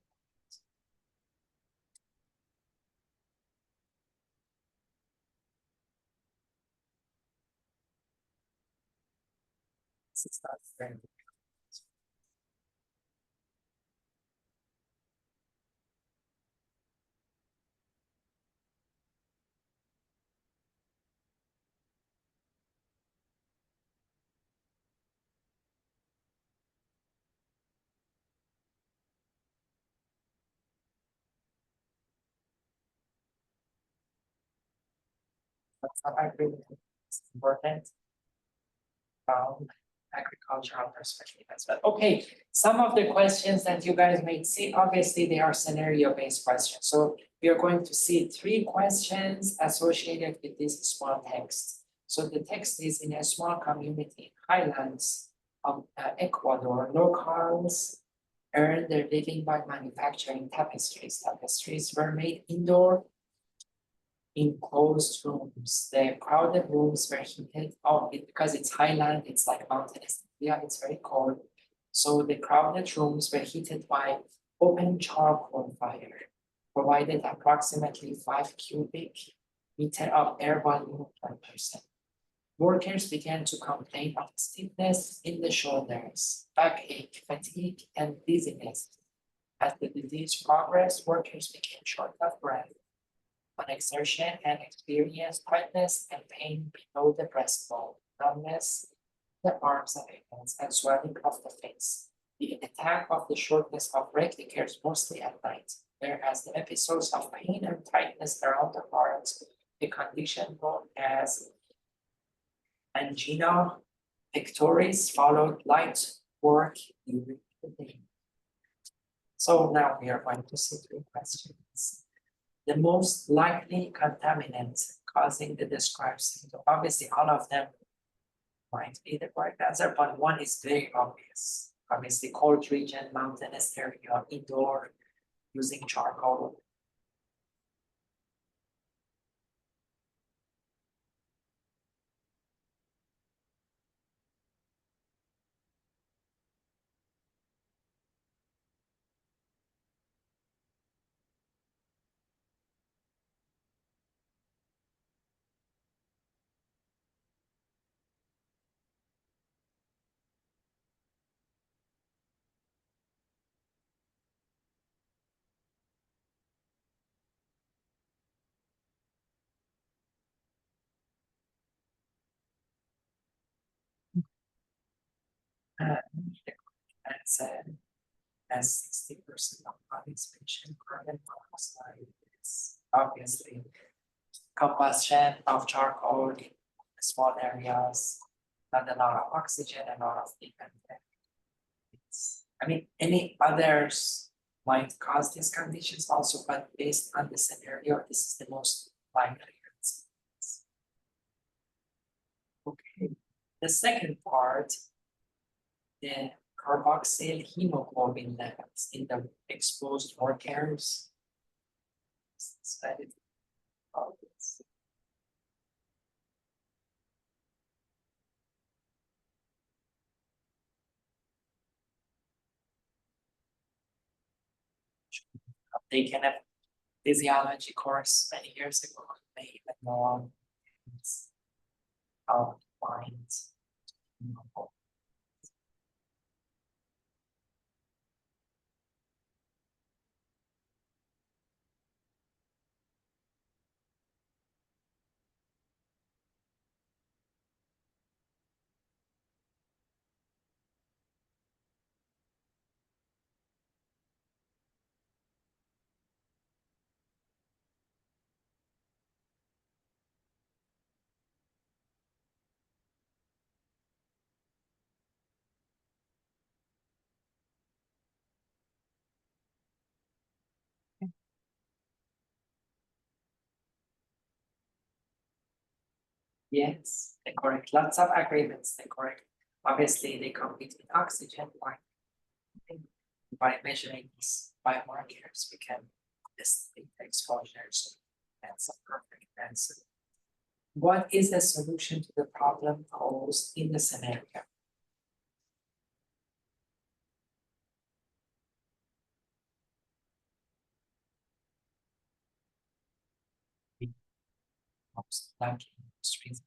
This is not very good. But I agree with you. It's important from agricultural perspective as well. Okay, some of the questions that you guys may see, obviously they are scenario-based questions. So we are going to see 3 questions associated with this small text. So the text is in a small community in highlands of Ecuador. Locals earn their living by manufacturing tapestries. Tapestries were made indoor in closed rooms. The crowded rooms were heated up because it's highland, it's like mountainous. Yeah, it's very cold. So the crowded rooms were heated by open charcoal fire, provided approximately 5 cubic meter of air volume per person. Workers began to complain of stiffness in the shoulders, backache, fatigue, and dizziness. As the disease progressed, workers became short of breath on exertion and experienced tightness and pain below the breastbone, numbness, the arms and hands, and swelling of the face. The attack of the shortness of breath occurs mostly at night, whereas the episodes of pain and tightness around the heart, a condition known as angina pectoris, followed light work during the day. So now we are going to see three questions. The most likely contaminant causing the described symptom. Obviously, all of them might be the correct answer, but one is very obvious. Obviously, cold region, mountainous area, indoor, using charcoal. And the correct answer as 60% of participation carbon monoxide is obviously combustion of charcoal in small areas, not a lot of oxygen and a lot of different things. I mean, any others might cause these conditions also, but based on the scenario, this is the most likely. Okay, the second part, the carboxyl hemoglobin levels in the exposed workers. Studied about this. I've taken a physiology course many years ago, may even know on how to find hemoglobin. Yes, the correct. Lots of agreements, the correct. Obviously, they compete with oxygen by measuring these biomarkers, we can estimate the exposures. That's a perfect answer. What is the solution to the problem posed in the scenario? Most likely industries.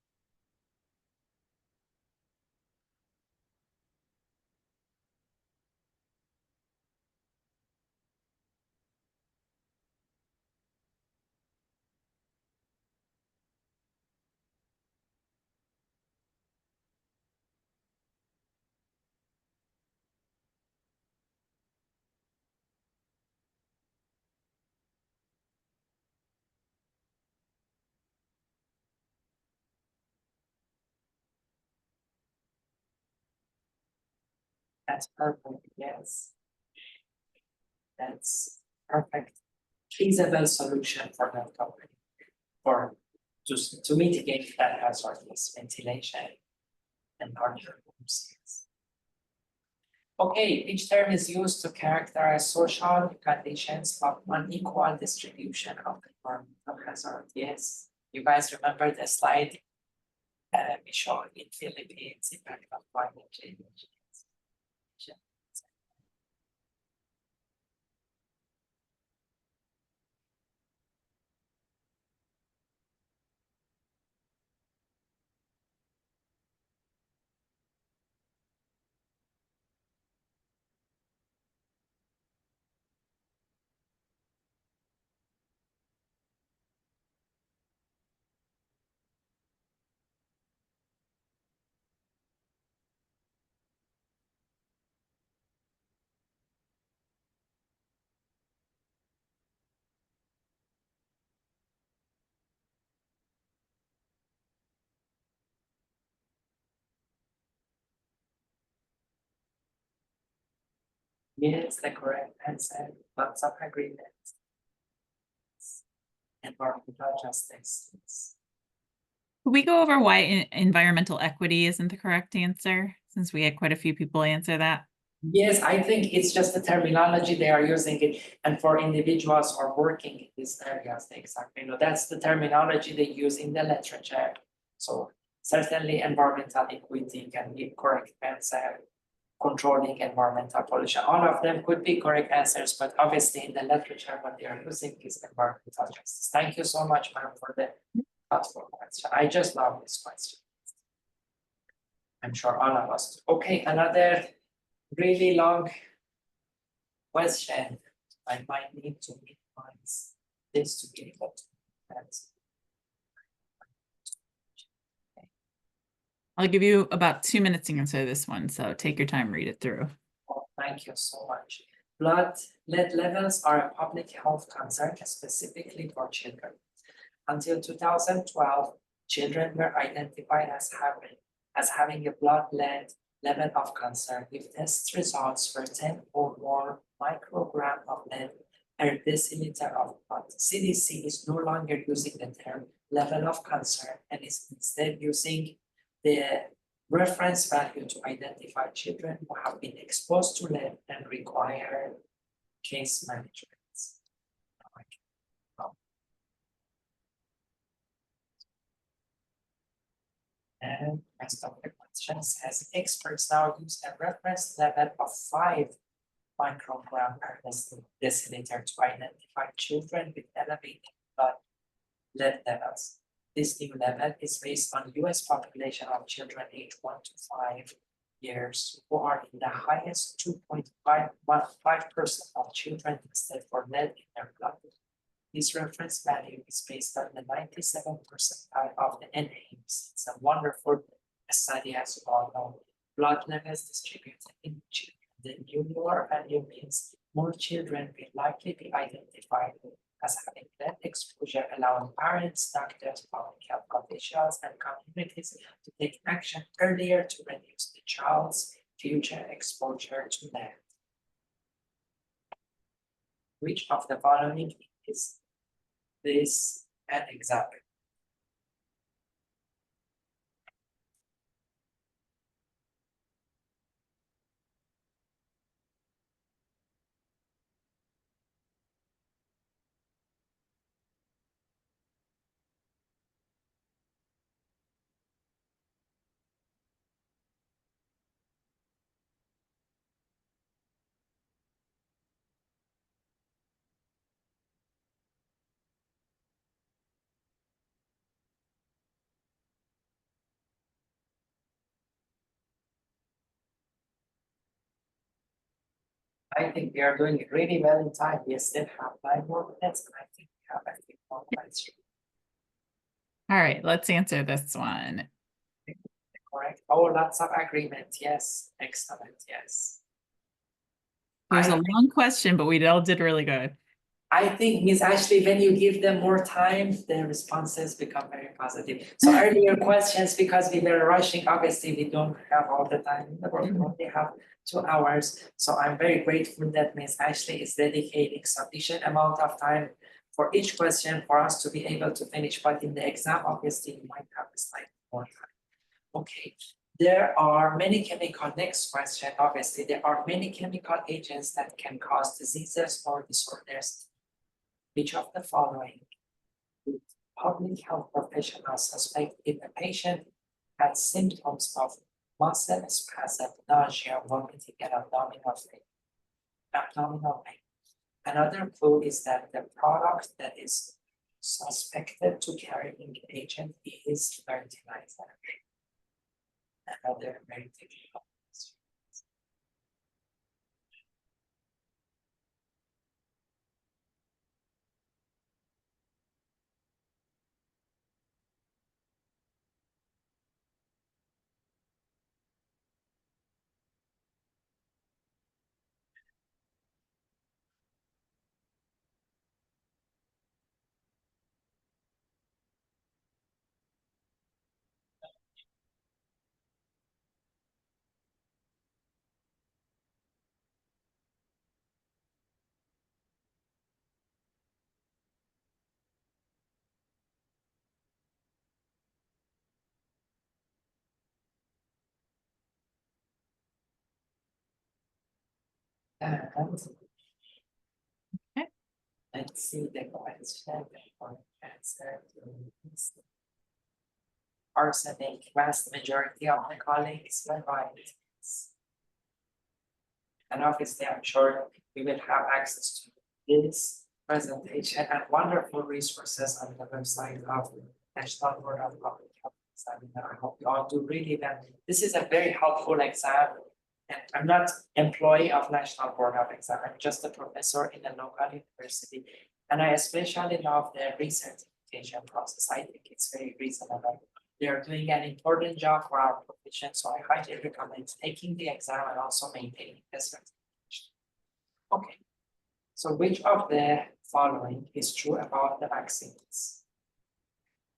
That's perfect, yes. That's perfect. Feasible solution for that company. For to mitigate that hazardous ventilation and larger rooms. Yes. Okay, each term is used to characterize social conditions of unequal distribution of environmental hazard. Yes, you guys remember the slide we showed in Philippines, impact of climate change. Yes, the correct answer. Lots of agreements. Environmental justice. Could we go over why environmental equity isn't the correct answer, since we had quite a few people answer that? Yes, I think it's just the terminology they are using it, and for individuals who are working in these areas, they exactly know that's the terminology they use in the literature. So certainly environmental equity can be correct answer. Controlling environmental pollution, all of them could be correct answers, but obviously in the literature, what they are using is environmental justice. Thank you so much, ma'am, for the thoughtful question. I just love this question. I'm sure all of us do. Okay, another really long question. I might need to minimize this to be able to answer. I'll give you about 2 minutes to answer this one, so take your time, read it through. Oh, thank you so much. Blood lead levels are a public health concern, specifically for children. Until 2012, children were identified as having a blood lead level of concern if test results were 10 or more microgram of lead per deciliter of blood. CDC is no longer using the term level of concern and is instead using the reference value to identify children who have been exposed to lead and require case management. And rest of the question says experts now use a reference level of 5 microgram per deciliter to identify children with elevated blood lead levels. This new level is based on US population of children aged 1 to 5 years who are in the highest 2.5% of children tested for lead in their blood. This reference value is based on the 97 percentile of the NAMs. It's a wonderful study, as you all know. Blood levels distributed in children. The new lower value means more children will likely be identified as having lead exposure, allowing parents, doctors, public health officials, and communities to take action earlier to reduce the child's future exposure to lead. Which of the following is this an example? I think we are doing really well in time. We still have 9 more minutes, and I think we have a few more questions. All right, let's answer this one. Correct. Oh, lots of agreement. Yes. Excellent. Yes. It was I a think- long question, but we all did really good. I think, Miss Ashley, when you give them more time, their responses become very positive. So earlier questions, because we were rushing, obviously we don't have all the time in the world, we only have 2 hours. So I'm very grateful that Miss Ashley is dedicating sufficient amount of time for each question for us to be able to finish. But in the exam, obviously, you might have slightly more time. Okay, there are many chemical, next question, obviously, there are many chemical agents that can cause diseases or disorders. Which of the following would public health professionals suspect if a patient had symptoms of muscle spasm, nausea, vomiting, and abdominal pain? Another clue is that the product that is suspected to carry the agent is fertilizer. Another very technical question. And Okay. let's see the question or answer to this. Arsenic, vast majority of the colleagues were right. And obviously, I'm sure we will have access to this presentation and wonderful resources on the website of National Board of Public Health Examiner. I hope you all do really well. This is a very helpful exam. And I'm not employee of National Board of Exam. I'm just a professor in a local university. And I especially love the recertification process. I think it's very reasonable. They are doing an important job for our profession, so I highly recommend taking the exam and also maintaining this certification. Okay, so which of the following is true about the vaccines?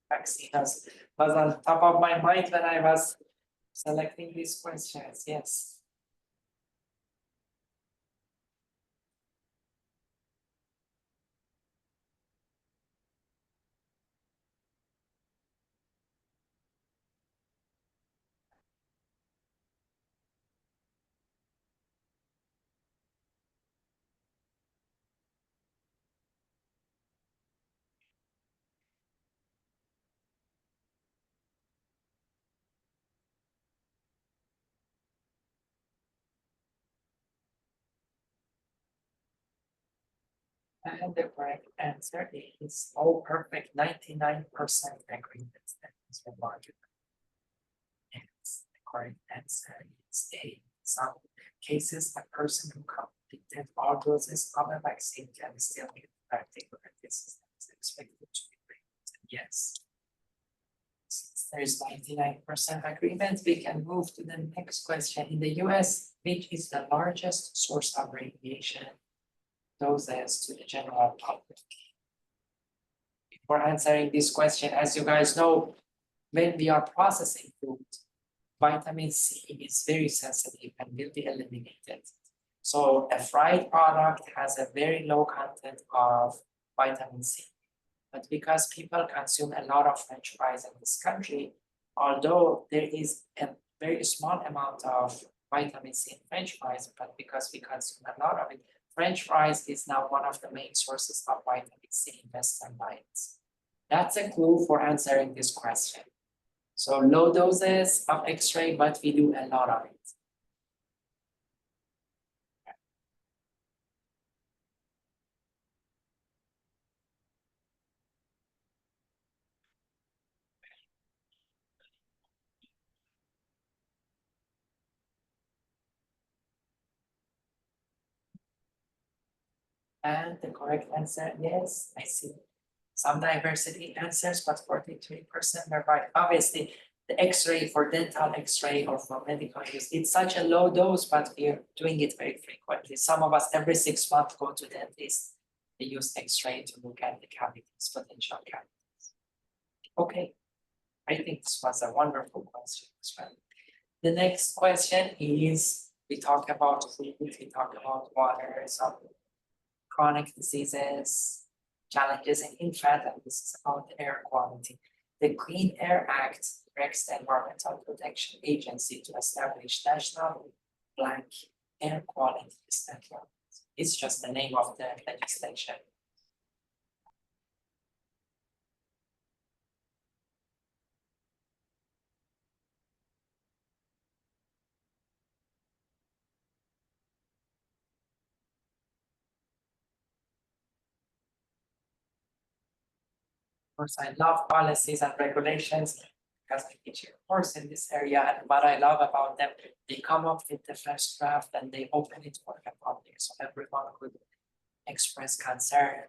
Vaccine was on top of my mind when I was selecting these questions, yes. And the correct answer is perfect, 99% agreement. That is remarkable. Yes, the correct answer is A. Some cases, a person who completed all doses of a vaccine can still get practical resistance expected to be granted. Yes. Since there is 99% agreement, we can move to the next question. In the US, which is the largest source of radiation doses to the general public? Before answering this question, as you guys know, when we are processing food, vitamin C is very sensitive and will be eliminated. So a fried product has a very low content of vitamin C. But because people consume a lot of French fries in this country, although there is a very small amount of vitamin C in French fries, but because we consume a lot of it, French fries is now one of the main sources of vitamin C in Western diets. That's a clue for answering this question. So low doses of X-ray, but we do a lot of it. And the correct answer, yes, I see some diversity answers, but 43% were right. Obviously, the X-ray for dental X-ray or for medical use, it's such a low dose, but we're doing it very frequently. Some of us every 6 months go to dentist. They use X-ray to look at the cavities, potential cavities. Okay, I think this was a wonderful question as well. The next question is, we talk about food, we talk about water, some chronic diseases, challenges in infant, and this is about air quality. The Clean Air Act directs the Environmental Protection Agency to establish national blank air quality standards. It's just the name of the legislation. Of course, I love policies and regulations because I teach a course in this area, and what I love about them, they come up with the first draft and they open it for the public, so everyone could express concern.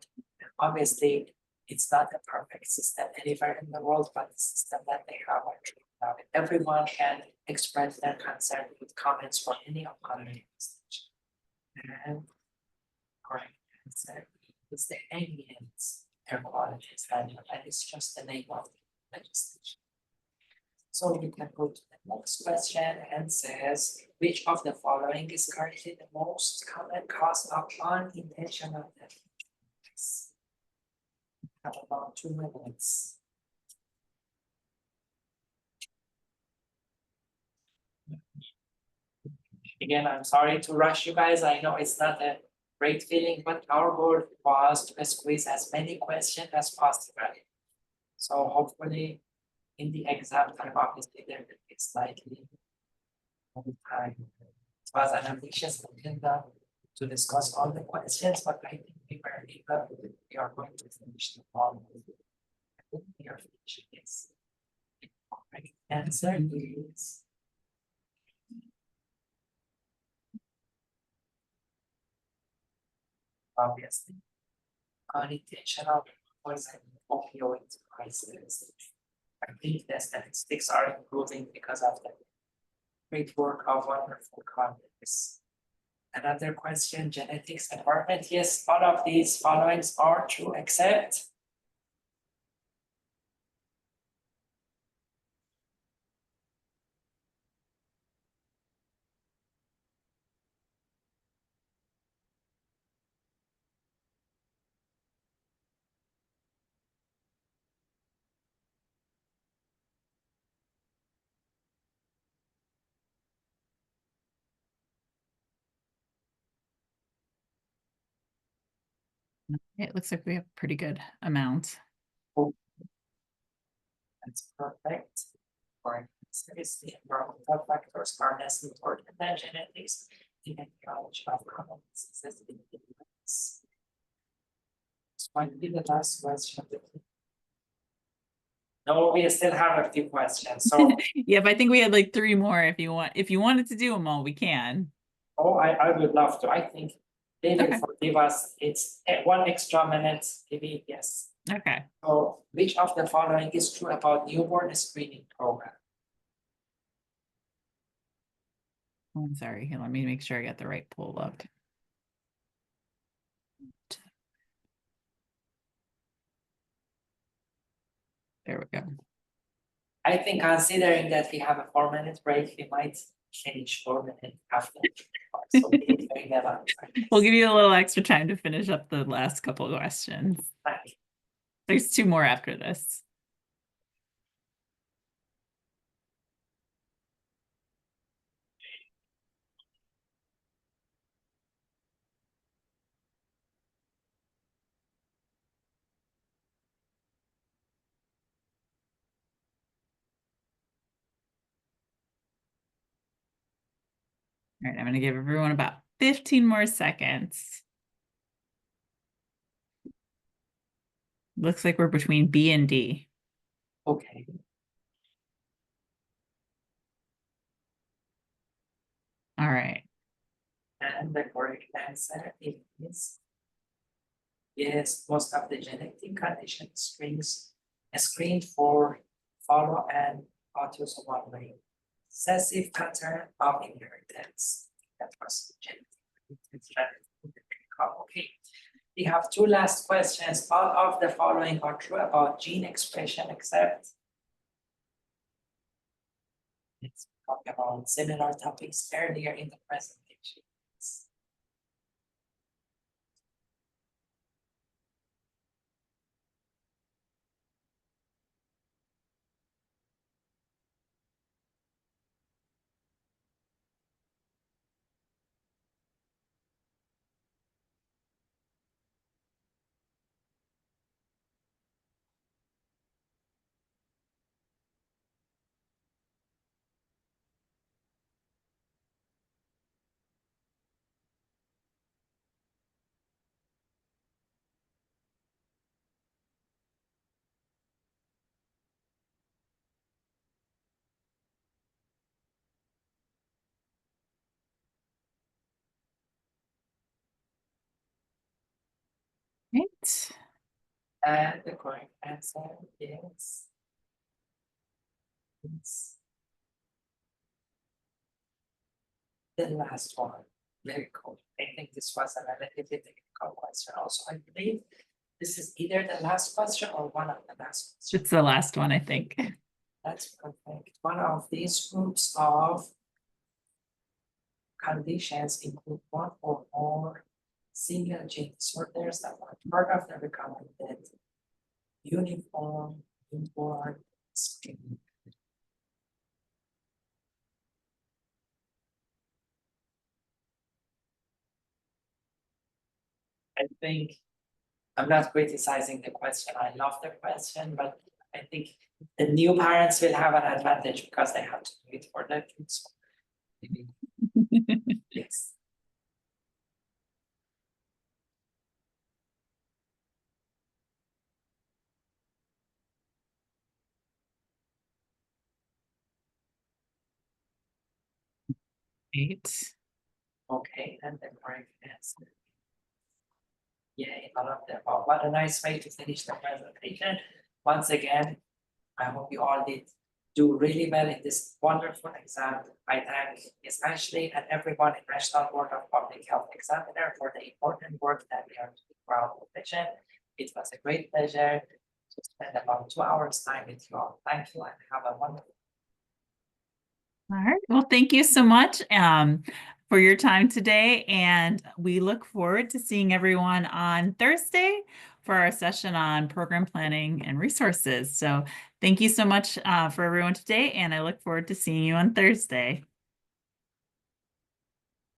Obviously, it's not a perfect system anywhere in the world, but the system that they have actually love it. Everyone can express their concern with comments for any upcoming legislation. And correct answer is the ambient air quality standard, and it's just the name of the legislation. So we can go to the next question and says, which of the following is currently the most common cause of unintentional death? Have about 2 minutes. Again, I'm sorry to rush you guys. I know it's not a great feeling, but our goal was to squeeze as many questions as possible. So hopefully in the exam time, obviously there will be slightly more time. It was an ambitious agenda to discuss all the questions, but I think we were able, we are going to finish the problem. We are finishing this. Right, answer is. Obviously, unintentional poison opioid crisis. I think the statistics are improving because of the great work of wonderful colleagues. Another question, genetics environment. Yes, all of these followings are true, except It looks like we have pretty good amount. that's perfect. For instance, the environmental factors are less important than genetics in the knowledge of common diseases in the US. This might be the last question. No, we still have a few questions. So, Yep, I think we had like 3 more if you want. If you wanted to do them all, we can. oh, I would love to. I think they will Okay. forgive us. It's 1 extra minute, maybe, yes. Okay. So which of the following is true about newborn screening program? Oh, I'm sorry. Here, let me make sure I got the right poll up. There we go. I think considering that we have a 4-minute break, we might finish 4 minutes after. So we need to get on. We'll give you a little extra time to finish up the last couple of questions. Right. There's 2 more after this. All right, I'm going to give everyone about 15 more seconds. Looks like we're between B and D. Okay. All right. And the correct answer is yes, most of the genetic condition screened for follow and autosomal recessive pattern of inheritance. That was genetic. Okay. We have 2 last questions. All of the following are true about gene expression, except let's talk about similar topics earlier in the presentation. Right. And the correct answer is the last one. Very cool. I think this was a relatively technical question also. I believe this is either the last question or one of the last questions. It's the last one, I think. That's perfect. One of these groups of conditions include 1 or more single gene disorders that are part of the recommended uniform newborn screening. I think I'm not criticizing the question. I love the question, but I think the new parents will have an advantage because they have to do it for their kids. Maybe. Yes. Great. Okay, and the correct answer. Yay, I love that. Oh, what a nice way to finish the presentation. Once again, I hope you all did do really well in this wonderful exam. I thank Ms. Ashley and everyone in National Board of Public Health Examiner for the important work that we are doing for our profession. It was a great pleasure to spend about 2 hours time with you all. Thank you and have a wonderful. All right. Well, thank you so much for your time today. And we look forward to seeing everyone on Thursday for our session on program planning and resources. So thank you so much for everyone today. And I look forward to seeing you on Thursday.